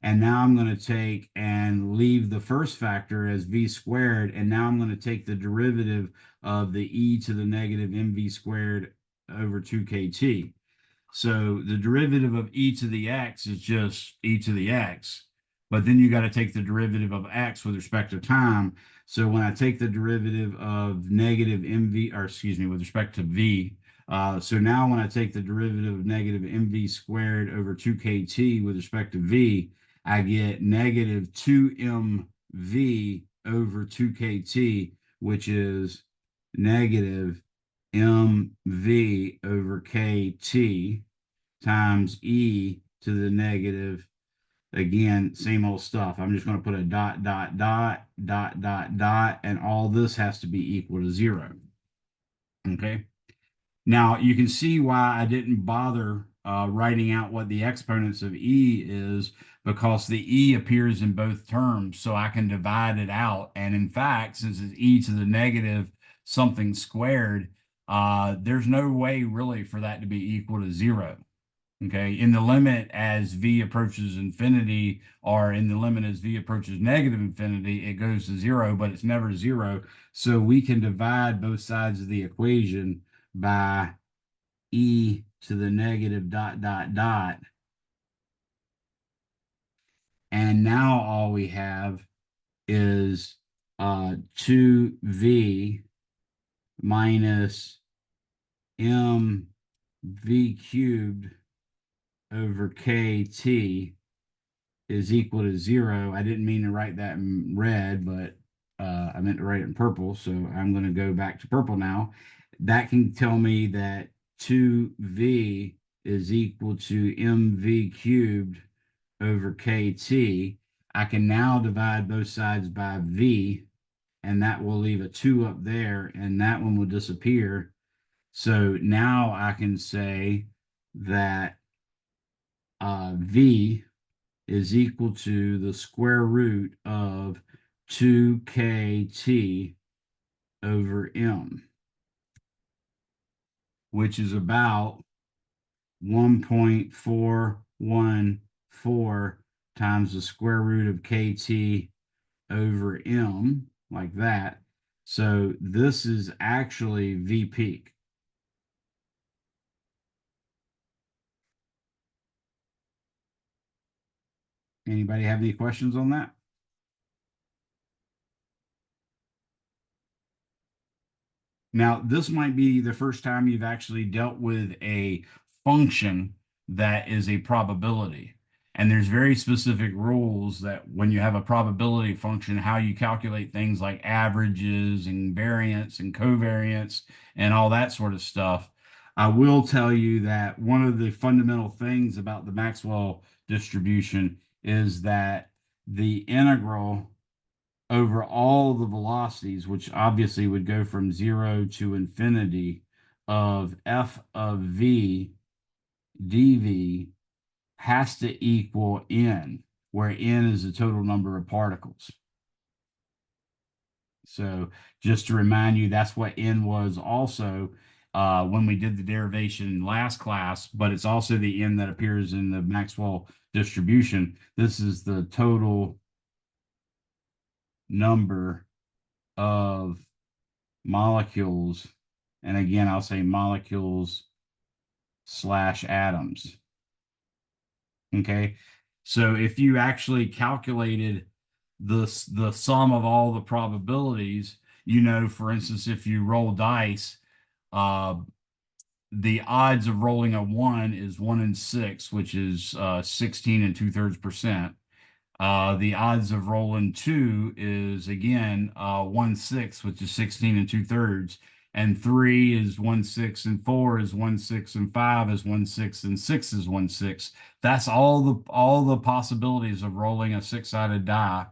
S2: And now I'm going to take and leave the first factor as v squared, and now I'm going to take the derivative of the e to the negative mv squared over 2kt. So the derivative of e to the x is just e to the x, but then you got to take the derivative of x with respect to time. So when I take the derivative of negative mv, or excuse me, with respect to v, so now when I take the derivative of negative mv squared over 2kt with respect to v, I get negative 2mv over 2kt, which is negative mv over kt times e to the negative again, same old stuff. I'm just going to put a dot, dot, dot, dot, dot, dot, and all this has to be equal to 0. Okay. Now you can see why I didn't bother writing out what the exponents of e is, because the e appears in both terms, so I can divide it out. And in fact, since it's e to the negative something squared, there's no way really for that to be equal to 0. Okay, in the limit as v approaches infinity, or in the limit as v approaches negative infinity, it goes to 0, but it's never 0. So we can divide both sides of the equation by e to the negative dot, dot, dot. And now all we have is 2v minus mv cubed over kt is equal to 0. I didn't mean to write that in red, but I meant to write it in purple. So I'm going to go back to purple now. That can tell me that 2v is equal to mv cubed over kt. I can now divide both sides by v, and that will leave a 2 up there, and that one will disappear. So now I can say that v is equal to the square root of 2kt over m, which is about 1.414 times the square root of kt over m, like that. So this is actually v peak. Anybody have any questions on that? Now, this might be the first time you've actually dealt with a function that is a probability. And there's very specific rules that when you have a probability function, how you calculate things like averages and variance and covariance and all that sort of stuff. I will tell you that one of the fundamental things about the Maxwell distribution is that the integral over all the velocities, which obviously would go from 0 to infinity, of f of v dv has to equal n, where n is the total number of particles. So just to remind you, that's what n was also when we did the derivation in last class, but it's also the n that appears in the Maxwell distribution. This is the total number of molecules, and again, I'll say molecules / atoms. Okay, so if you actually calculated the sum of all the probabilities, you know, for instance, if you roll dice, the odds of rolling a 1 is 1 in 6, which is 16 2/3%. The odds of rolling 2 is again 1/6, which is 16 2/3, and 3 is 1/6, and 4 is 1/6, and 5 is 1/6, and 6 is 1/6. That's all the possibilities of rolling a 6-sided die.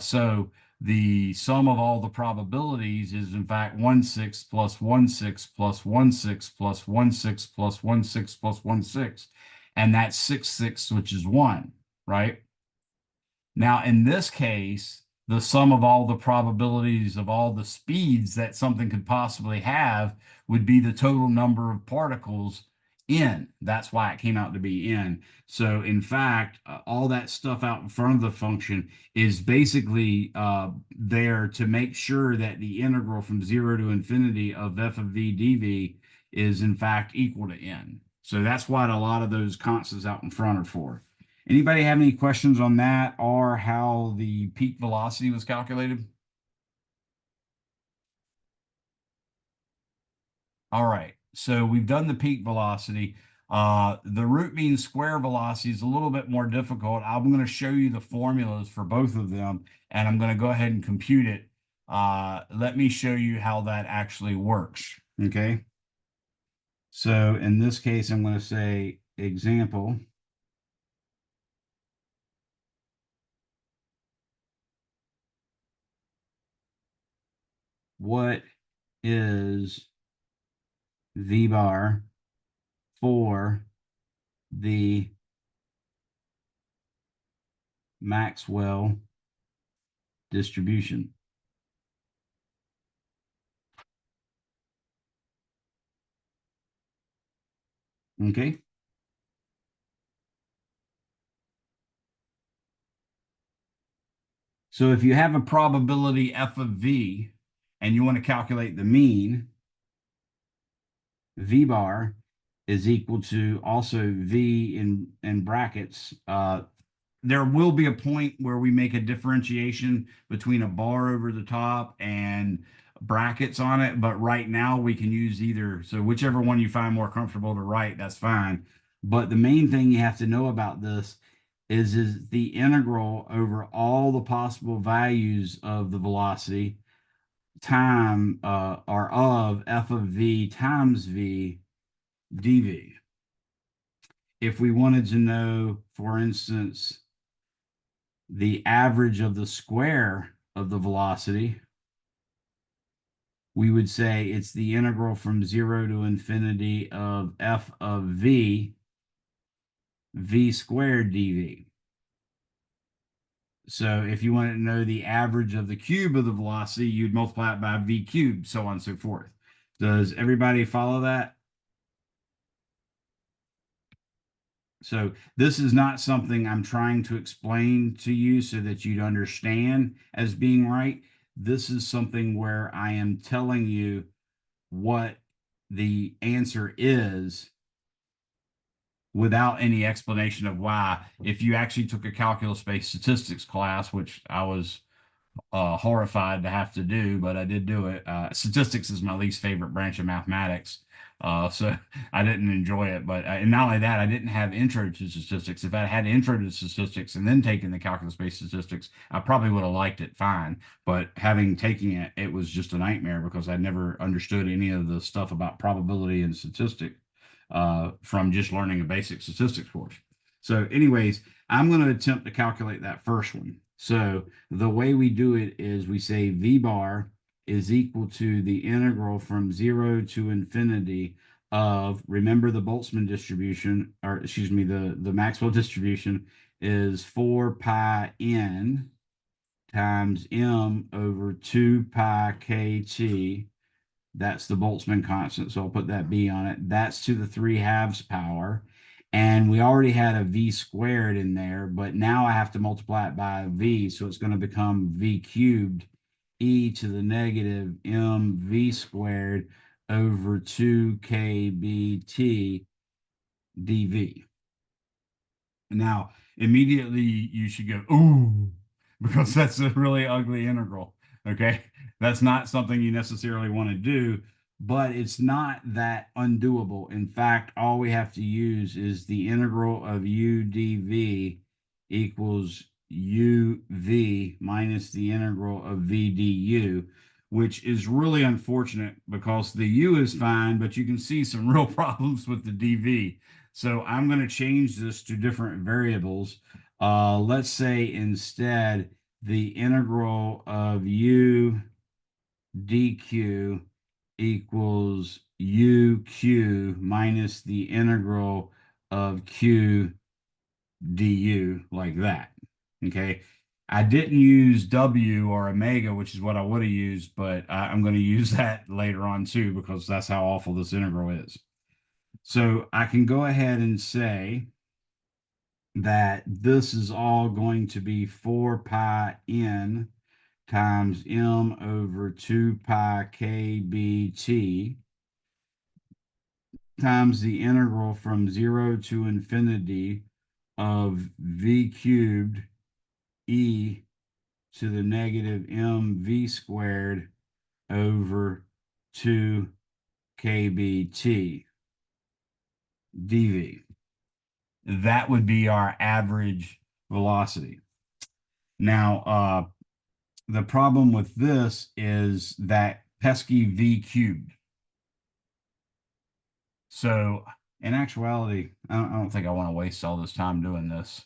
S2: So the sum of all the probabilities is in fact 1/6 plus 1/6 plus 1/6 plus 1/6 plus 1/6 plus 1/6, and that's 6/6, which is 1, right? Now, in this case, the sum of all the probabilities of all the speeds that something could possibly have would be the total number of particles in. That's why it came out to be n. So, in fact, all that stuff out in front of the function is basically there to make sure that the integral from 0 to infinity of f of v dv is, in fact, equal to n. So that's what a lot of those constants out in front are for. Anybody have any questions on that or how the peak velocity was calculated? All right, so we've done the peak velocity. The root mean square velocity is a little bit more difficult. I'm going to show you the formulas for both of them, and I'm going to go ahead and compute it. Let me show you how that actually works, okay? So in this case, I'm going to say example. what is V bar for the Maxwell distribution? Okay. So if you have a probability f of v and you want to calculate the mean, v bar is equal to also v in brackets. There will be a point where we make a differentiation between a bar over the top and brackets on it, but right now we can use either. So whichever one you find more comfortable to write, that's fine. But the main thing you have to know about this is the integral over all the possible values of the velocity time or of f of v times v dv. If we wanted to know, for instance, the average of the square of the velocity, we would say it's the integral from 0 to infinity of f of v squared dv. So if you wanted to know the average of the cube of the velocity, you'd multiply it by v cubed, so on and so forth. Does everybody follow that? So this is not something I'm trying to explain to you so that you'd understand as being right. This is something where I am telling you what the answer is without any explanation of why. If you actually took a calculus-based statistics class, which I was horrified to have to do, but I did do it. Statistics is my least favorite branch of mathematics. So I didn't enjoy it, but and not only that, I didn't have intro to statistics. If I had intro to statistics and then taken the calculus-based statistics, I probably would have liked it fine. But having taken it, it was just a nightmare because I never understood any of the stuff about probability and statistics from just learning a basic statistics course. So anyways, I'm going to attempt to calculate that first one. So the way we do it is we say V bar is equal to the integral from 0 to infinity of, remember the Boltzmann distribution, or excuse me, the Maxwell distribution is 4 pi n times m over 2 pi kt. That's the Boltzmann constant, so I'll put that b on it. That's to the 3/2 power. And we already had a v squared in there, but now I have to multiply it by a v, so it's going to become v cubed e to the negative mv squared over 2kbt dv. Now, immediately you should go, ooh, because that's a really ugly integral, okay? That's not something you necessarily want to do, but it's not that undoable. In fact, all we have to use is the integral of u dv equals uv minus the integral of v du, which is really unfortunate because the u is fine, but you can see some real problems with the dv. So I'm going to change this to different variables. Let's say instead the integral of u dq equals uq minus the integral of q du, like that. Okay. I didn't use w or omega, which is what I would have used, but I'm going to use that later on too, because that's how awful this integral is. So I can go ahead and say that this is all going to be 4 pi n times m over 2 pi kbt times the integral from 0 to infinity of v cubed e to the negative mv squared over 2 kbt dv. That would be our average velocity. Now, the problem with this is that pesky v cubed. So in actuality, I don't think I want to waste all this time doing this.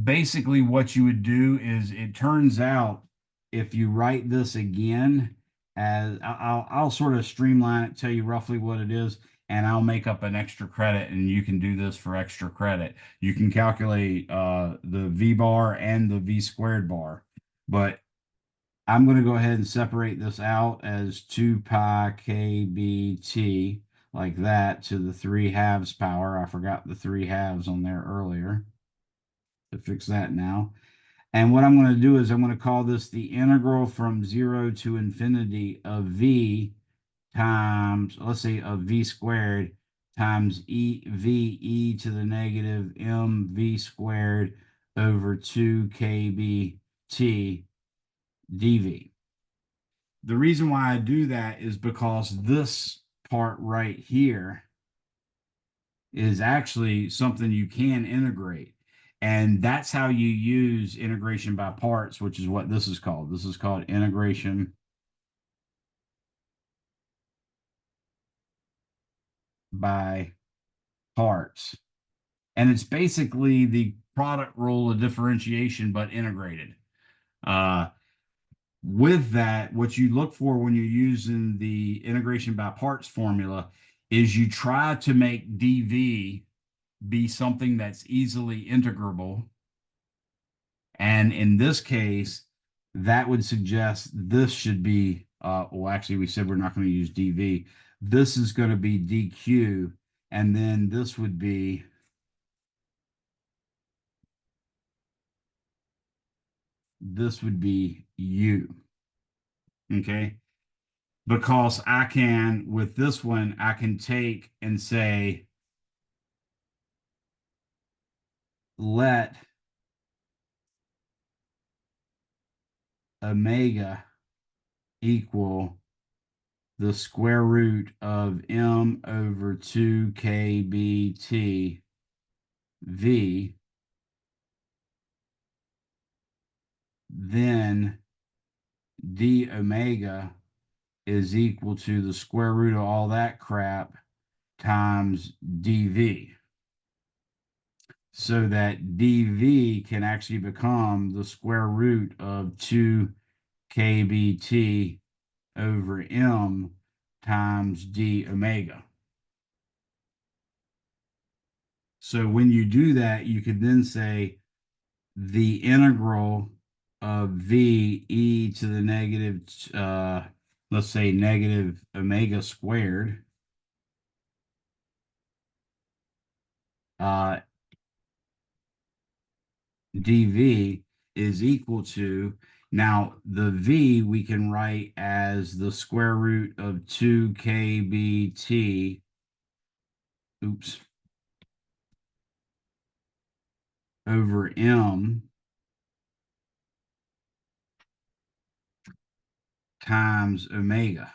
S2: Basically what you would do is, it turns out if you write this again, as I'll sort of streamline it, tell you roughly what it is, and I'll make up an extra credit, and you can do this for extra credit. You can calculate the V bar and the V squared bar, but I'm going to go ahead and separate this out as 2 pi kbt, like that, to the 3/2 power. I forgot the 3/2 on there earlier. To fix that now. And what I'm going to do is I'm going to call this the integral from 0 to infinity of V times, let's say, of V squared times VE to the negative MV squared over 2 kBT dV. The reason why I do that is because this part right here is actually something you can integrate. And that's how you use integration by parts, which is what this is called. This is called integration by parts. And it's basically the product rule of differentiation, but integrated. With that, what you look for when you're using the integration by parts formula is you try to make dV be something that's easily integrable. And in this case, that would suggest this should be, well, actually, we said we're not going to use dV. This is going to be dQ, and then this would be U. Okay? Because I can, with this one, I can take and say, let omega equal the square root of m over 2 kBT V, then d omega is equal to the square root of all that crap times dV. So that dV can actually become the square root of 2 kBT over m times d omega. So when you do that, you could then say the integral of V e to the negative, let's say negative omega squared, dV is equal to, now the V we can write as the square root of 2 kBT, over m times omega.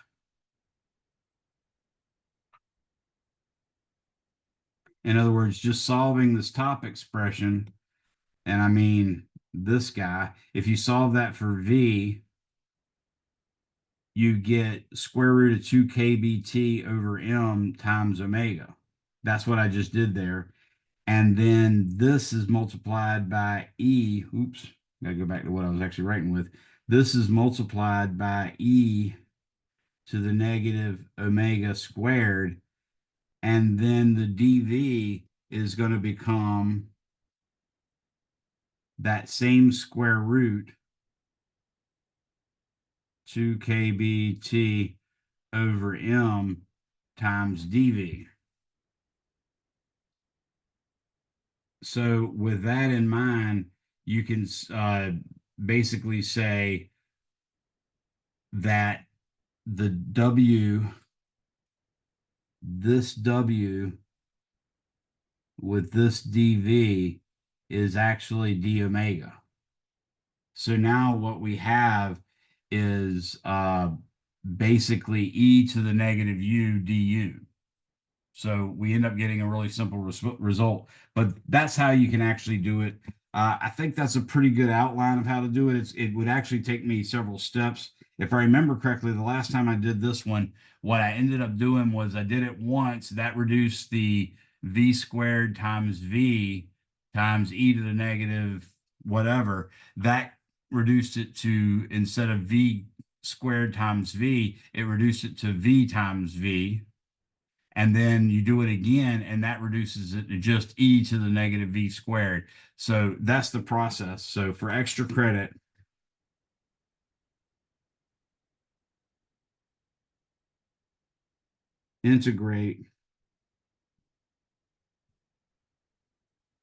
S2: In other words, just solving this top expression, and I mean this guy, if you solve that for V, you get square root of 2 kBT over m times omega. That's what I just did there. And then this is multiplied by E. Oops, gotta go back to what I was actually writing with. This is multiplied by E to the negative omega squared. And then the dV is going to become that same square root, 2 kBT over m times dV. So with that in mind, you can basically say that the W, this W with this dV is actually d omega. So now what we have is basically e to the negative u du. So we end up getting a really simple result, but that's how you can actually do it. I think that's a pretty good outline of how to do it. It would actually take me several steps. If I remember correctly, the last time I did this one, what I ended up doing was I did it once. That reduced the v squared times v times e to the negative whatever. That reduced it to, instead of v squared times v, it reduced it to v times v. And then you do it again, and that reduces it to just e to the negative v squared. So that's the process. So for extra credit, integrate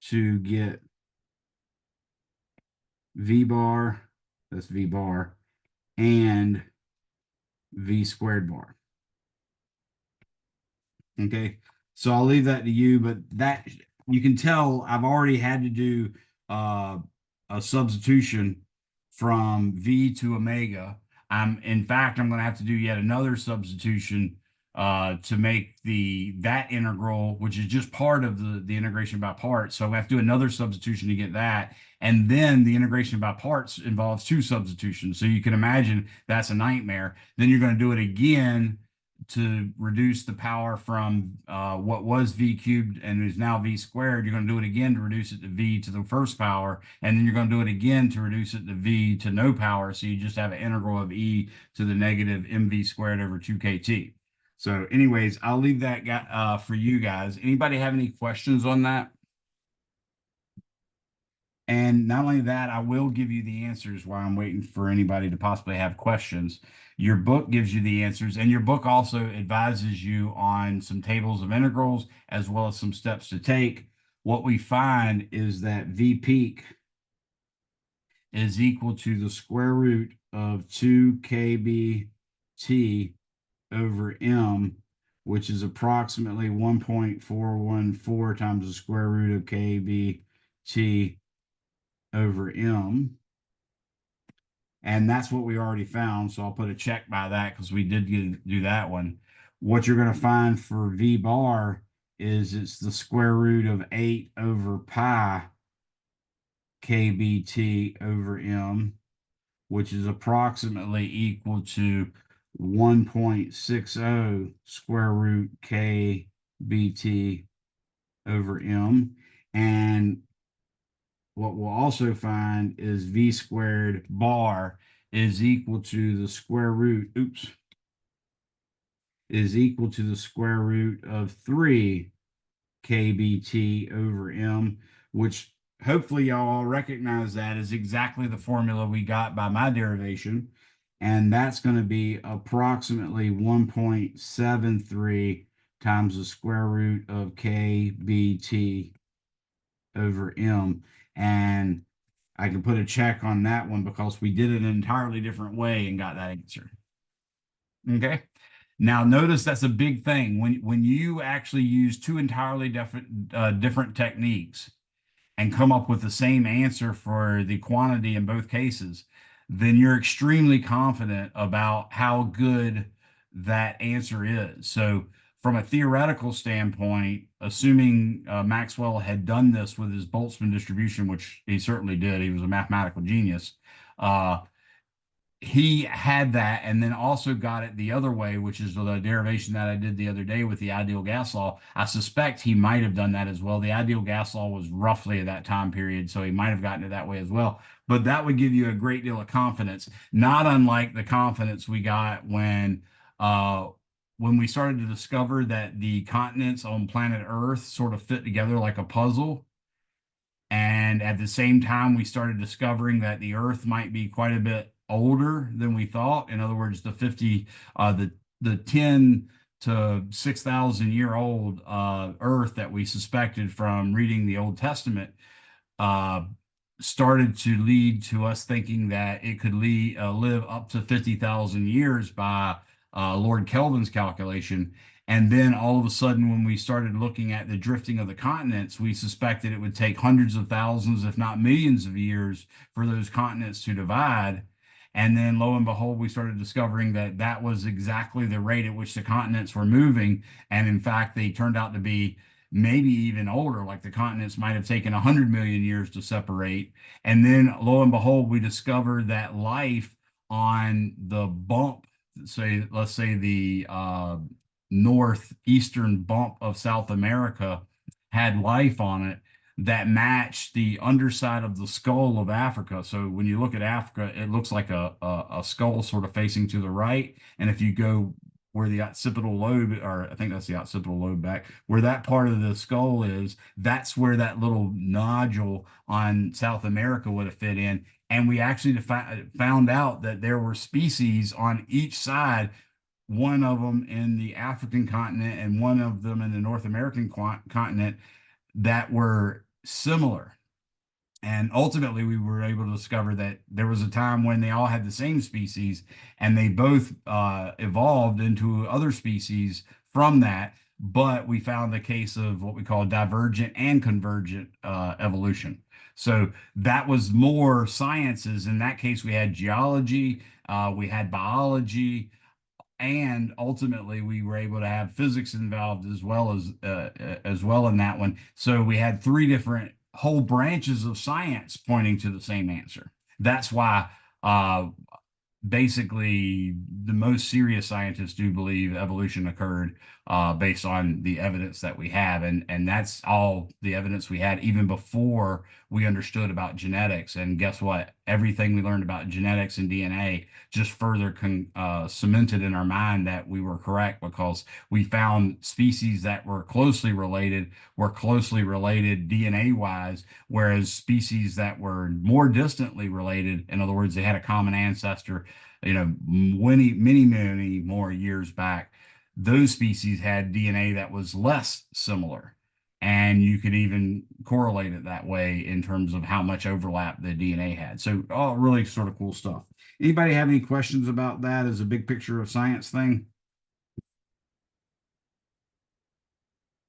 S2: to get v bar, that's v bar, and v squared bar. Okay, so I'll leave that to you, but that, you can tell I've already had to do a substitution from v to omega. In fact, I'm going to have to do yet another substitution to make that integral, which is just part of the integration by parts. So I have to do another substitution to get that. And then the integration by parts involves two substitutions. So you can imagine that's a nightmare. Then you're going to do it again to reduce the power from what was v cubed and is now v squared. You're going to do it again to reduce it to v to the first power, and then you're going to do it again to reduce it to v to no power. So you just have an integral of e to the negative mv squared over 2kt. So anyways, I'll leave that for you guys. Anybody have any questions on that? And not only that, I will give you the answers while I'm waiting for anybody to possibly have questions. Your book gives you the answers, and your book also advises you on some tables of integrals as well as some steps to take. What we find is that v peak is equal to the square root of 2kbt over m, which is approximately 1.414 times the square root of kbt over m. And that's what we already found. So I'll put a check by that because we did do that one. What you're going to find for v bar is it's the square root of 8 over pi kbt over m, which is approximately equal to 1.60 square root kbt over m. And what we'll also find is v squared bar is equal to the square root, is equal to the square root of 3 kbt over m, which hopefully y'all all recognize that is exactly the formula we got by my derivation. And that's going to be approximately 1.73 times the square root of kbt over m. And I can put a check on that one because we did it an entirely different way and got that answer. Okay. Now notice that's a big thing. When you actually use two entirely different techniques and come up with the same answer for the quantity in both cases, then you're extremely confident about how good that answer is. So from a theoretical standpoint, assuming Maxwell had done this with his Boltzmann distribution, which he certainly did, he was a mathematical genius, he had that and then also got it the other way, which is the derivation that I did the other day with the ideal gas law. I suspect he might have done that as well. The ideal gas law was roughly at that time period, so he might have gotten it that way as well. But that would give you a great deal of confidence, not unlike the confidence we got when we started to discover that the continents on planet Earth sort of fit together like a puzzle. And at the same time, we started discovering that the Earth might be quite a bit older than we thought. In other words, the 10 to 6,000 year old Earth that we suspected from reading the Old Testament started to lead to us thinking that it could live up to 50,000 years by Lord Kelvin's calculation. And then all of a sudden, when we started looking at the drifting of the continents, we suspected it would take hundreds of thousands, if not millions of years for those continents to divide. And then lo and behold, we started discovering that that was exactly the rate at which the continents were moving. And in fact, they turned out to be maybe even older, like the continents might have taken 100 million years to separate. And then lo and behold, we discovered that life on the bump, let's say the northeastern bump of South America had life on it that match the underside of the skull of Africa. So when you look at Africa, it looks like a skull sort of facing to the right. And if you go where the occipital lobe, or I think that's the occipital lobe back, where that part of the skull is, that's where that little nodule on South America would have fit in. And we actually found out that there were species on each side, one of them in the African continent and one of them in the North American continent, that were similar. And ultimately, we were able to discover that there was a time when they all had the same species and they both evolved into other species from that. But we found the case of what we call divergent and convergent evolution. So that was more sciences. In that case, we had geology, we had biology, and ultimately we were able to have physics involved as well in that one. So we had three different whole branches of science pointing to the same answer. That's why basically the most serious scientists do believe evolution occurred based on the evidence that we have, and that's all the evidence we had even before we understood about genetics. And guess what? Everything we learned about genetics and DNA just further cemented in our mind that we were correct, because we found species that were closely related DNA wise, whereas species that were more distantly related, in other words, they had a common ancestor, many more years back, those species had DNA that was less similar. And you could even correlate it that way in terms of how much overlap the DNA had. So all really sort of cool stuff. Anybody have any questions about that as a big picture of science thing?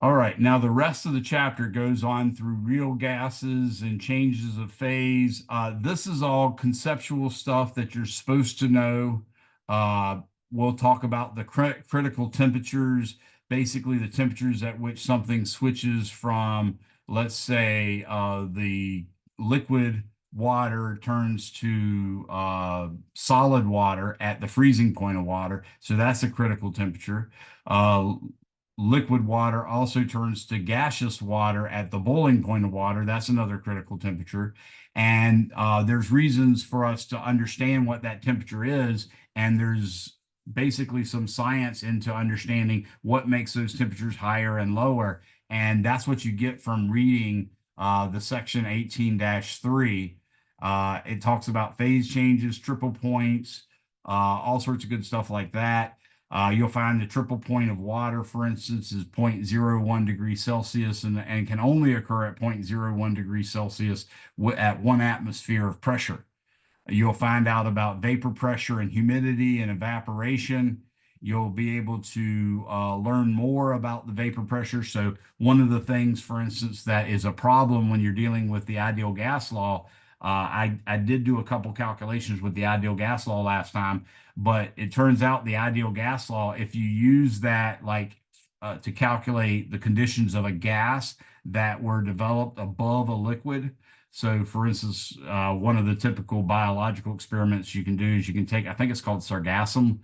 S2: All right, now the rest of the chapter goes on through real gases and changes of phase. This is all conceptual stuff that you're supposed to know. We'll talk about the critical temperatures, basically the temperatures at which something switches from, let's say, the liquid water turns to solid water at the freezing point of water. So that's a critical temperature. Liquid water also turns to gaseous water at the boiling point of water. That's another critical temperature. And there's reasons for us to understand what that temperature is. And there's basically some science into understanding what makes those temperatures higher and lower. And that's what you get from reading the section 18-3. It talks about phase changes, triple points, all sorts of good stuff like that. You'll find the triple point of water, for instance, is 0.01 degrees Celsius and can only occur at 0.01 degrees Celsius at 1 atmosphere of pressure. You'll find out about vapor pressure and humidity and evaporation. You'll be able to learn more about the vapor pressure. So one of the things, for instance, that is a problem when you're dealing with the ideal gas law, I did do a couple calculations with the ideal gas law last time, but it turns out the ideal gas law, if you use that to calculate the conditions of a gas that were developed above a liquid. So for instance, one of the typical biological experiments you can do is you can take, I think it's called sargassum,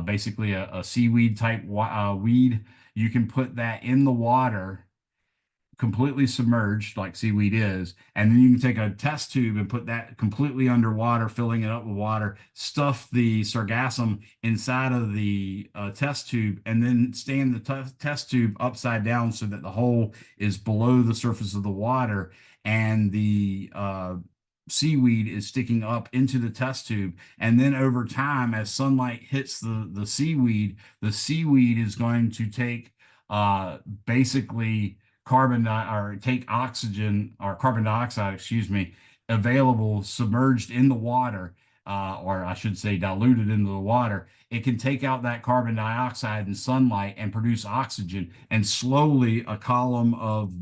S2: basically a seaweed type weed. You can put that in the water completely submerged like seaweed is, and then you can take a test tube and put that completely underwater, filling it up with water, stuff the sargassum inside of the test tube, and then stand the test tube upside down so that the hole is below the surface of the water, and the seaweed is sticking up into the test tube. And then over time, as sunlight hits the seaweed is going to take basically take oxygen or carbon dioxide, available submerged in the water, or I should say diluted into the water. It can take out that carbon dioxide and sunlight and produce oxygen, and slowly a column of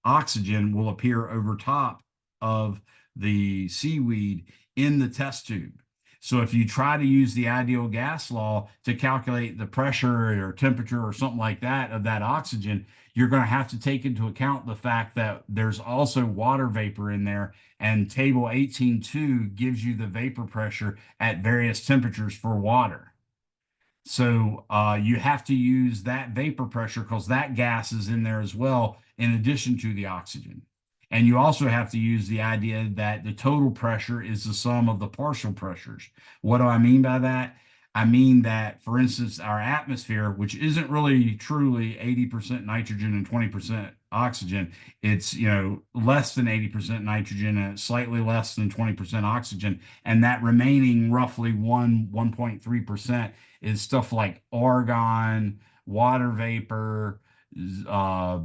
S2: oxygen will appear over top of the seaweed in the test tube. So if you try to use the ideal gas law to calculate the pressure or temperature or something like that of that oxygen, you're going to have to take into account the fact that there's also water vapor in there, and table 18.2 gives you the vapor pressure at various temperatures for water. So you have to use that vapor pressure because that gas is in there as well, in addition to the oxygen. And you also have to use the idea that the total pressure is the sum of the partial pressures. What do I mean by that? I mean that, for instance, our atmosphere, which isn't really truly 80% nitrogen and 20% oxygen, it's, you know, less than 80% nitrogen and slightly less than 20% oxygen. And that remaining roughly 1.3% is stuff like argon, water vapor, uh,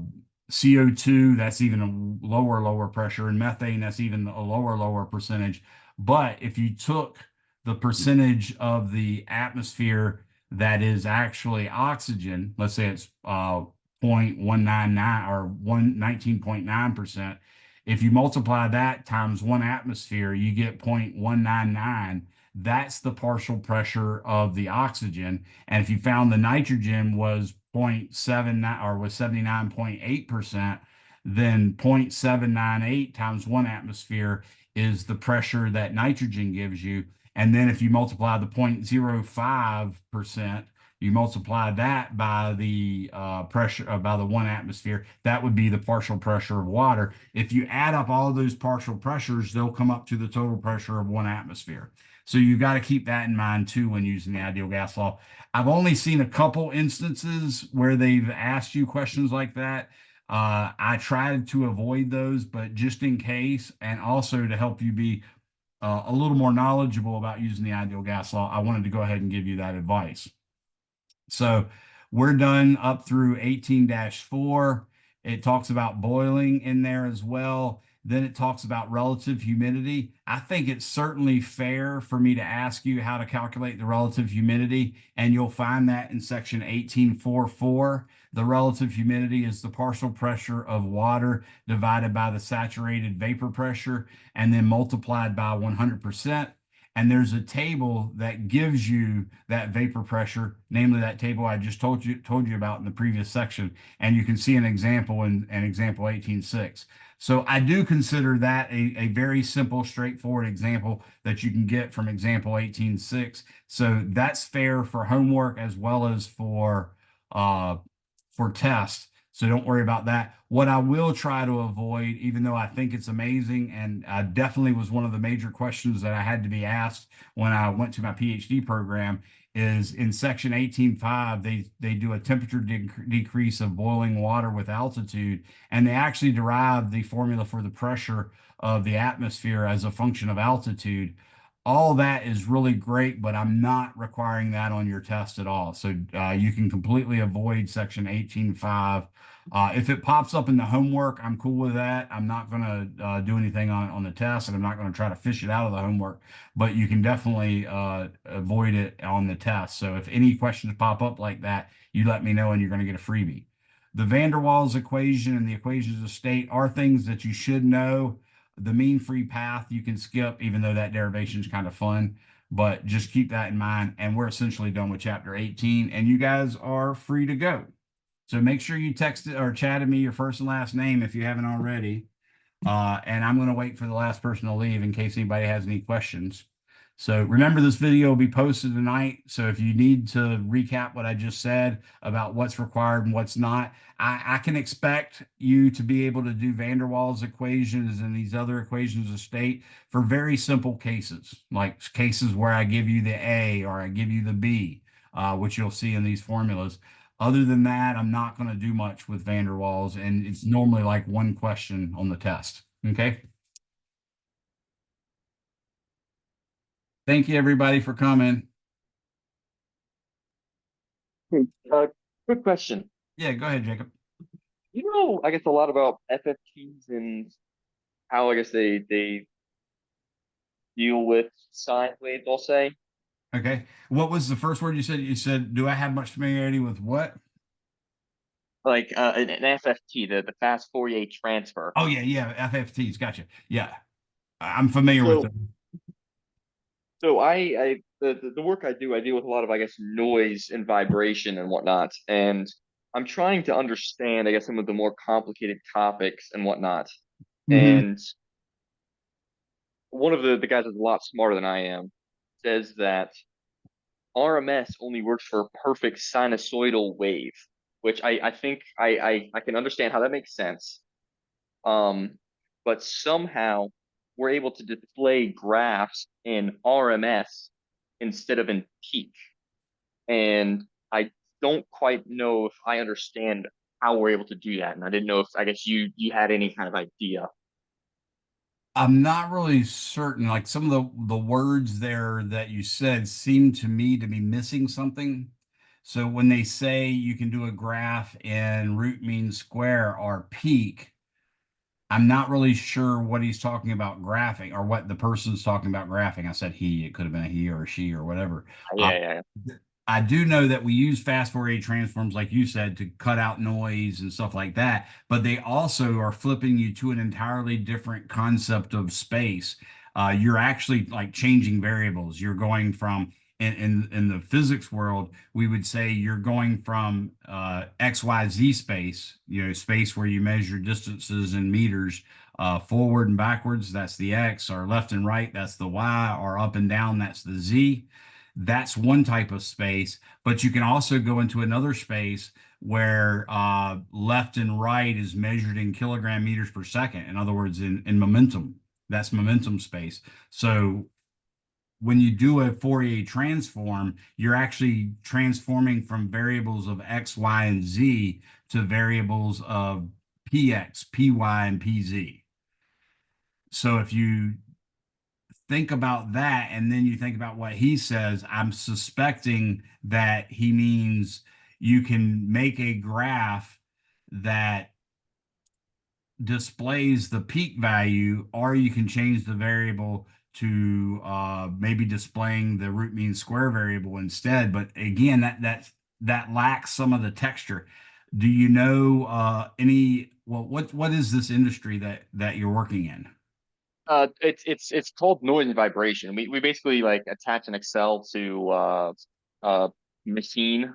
S2: CO2, that's even a lower pressure, and methane, that's even a lower percentage. But if you took the percentage of the atmosphere that is actually oxygen, let's say it's 0.199 or 19.9%. If you multiply that times one atmosphere, you get 0.199. That's the partial pressure of the oxygen. And if you found the nitrogen was 0.79 or was 79.8%, then 0.798 times one atmosphere is the pressure that nitrogen gives you. And then if you multiply the 0.05%, you multiply that by the pressure by the one atmosphere, that would be the partial pressure of water. If you add up all of those partial pressures, they'll come up to the total pressure of one atmosphere. So you got to keep that in mind too when using the ideal gas law. I've only seen a couple instances where they've asked you questions like that. I tried to avoid those, but just in case, and also to help you be a little more knowledgeable about using the ideal gas law, I wanted to go ahead and give you that advice. So we're done up through 18-4. It talks about boiling in there as well. Then it talks about relative humidity. I think it's certainly fair for me to ask you how to calculate the relative humidity, and you'll find that in section 18.4.4. The relative humidity is the partial pressure of water divided by the saturated vapor pressure and then multiplied by 100%. And there's a table that gives you that vapor pressure, namely that table I just told you about in the previous section. And you can see an example in example 18.6. So I do consider that a very simple, straightforward example that you can get from example 18.6. So that's fair for homework as well as for tests. So don't worry about that. What I will try to avoid, even though I think it's amazing, and definitely was one of the major questions that I had to be asked when I went to my PhD program, is in section 18.5, they do a temperature decrease of boiling water with altitude, and they actually derive the formula for the pressure of the atmosphere as a function of altitude. All that is really great, but I'm not requiring that on your test at all. So you can completely avoid section 18.5. If it pops up in the homework, I'm cool with that. I'm not going to do anything on the test, and I'm not going to try to fish it out of the homework, but you can definitely avoid it on the test. So if any questions pop up like that, you let me know and you're going to get a freebie. The van der Waals equation and the equations of state are things that you should know. The mean free path you can skip, even though that derivation is kind of fun, but just keep that in mind. And we're essentially done with chapter 18, and you guys are free to go. So make sure you text or chat me your first and last name if you haven't already. And I'm going to wait for the last person to leave in case anybody has any questions. So remember, this video will be posted tonight. So if you need to recap what I just said about what's required and what's not, I can expect you to be able to do van der Waals equations and these other equations of state for very simple cases, like cases where I give you the A or I give you the B, which you'll see in these formulas. Other than that, I'm not going to do much with van der Waals, and it's normally like one question on the test. Okay. Thank you, everybody, for coming.
S4: Quick question.
S2: Yeah, go ahead, Jacob.
S4: You know, I guess a lot about FFTs and how I guess they deal with sine waves, I'll say.
S2: Okay. What was the first word you said? You said, do I have much familiarity with what?
S4: Like an FFT, the fast Fourier transfer.
S2: Oh, yeah, FFTs. Gotcha. Yeah, I'm familiar with
S4: So
S2: them.
S4: so the work I do, I deal with a lot of, I guess, noise and vibration and whatnot. And I'm trying to understand, I guess, some of the more complicated topics and whatnot.
S2: Mm-hmm.
S4: And one of the guys that's a lot smarter than I am says that RMS only works for a perfect sinusoidal wave, which I think I can understand how that makes sense. Um, but somehow we're able to display graphs in RMS instead of in peak. And I don't quite know if I understand how we're able to do that. And I didn't know if, I guess you had any kind of idea.
S2: I'm not really certain. Like some of the words there that you said seem to me to be missing something. So when they say you can do a graph in root mean square or peak, I'm not really sure what he's talking about graphing or what the person's talking about graphing. I said he, it could have been a he or a she or whatever.
S4: Yeah.
S2: I do know that we use fast Fourier transforms, like you said, to cut out noise and stuff like that, but they also are flipping you to an entirely different concept of space. You're actually like changing variables. You're going from in the physics world, we would say you're going from XYZ space, space where you measure distances in meters, forward and backwards, that's the X, or left and right, that's the Y, or up and down, that's the Z. That's one type of space, but you can also go into another space where left and right is measured in kilogram meters per second. In other words, in momentum, that's momentum space. So when you do a Fourier transform, you're actually transforming from variables of X, Y, and Z to variables of PX, PY, and PZ. So if you think about that and then you think about what he says, I'm suspecting that he means you can make a graph that displays the peak value, or you can change the variable to maybe displaying the root mean square variable instead. But again, that lacks some of the texture. Do you know what is this industry that you're working in?
S4: It's called noise and vibration. We basically like attach an Excel to a machine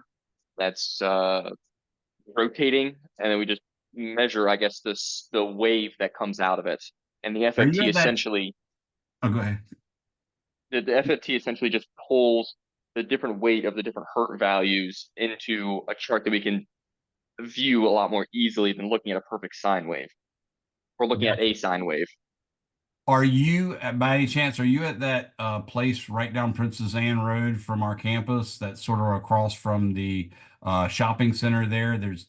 S4: that's rotating, and then we just measure, I guess, the wave that comes out of it. And the
S2: Are you
S4: FFT
S2: at that?
S4: essentially
S2: Oh, go ahead.
S4: the FFT essentially just pulls the different weight of the different hertz values into a chart that we can view a lot more easily than looking at a perfect sine wave or looking at a sine wave.
S2: Are you, by any chance, are you at that place right down Princess Anne Road from our campus that's sort of across from the shopping center there? There's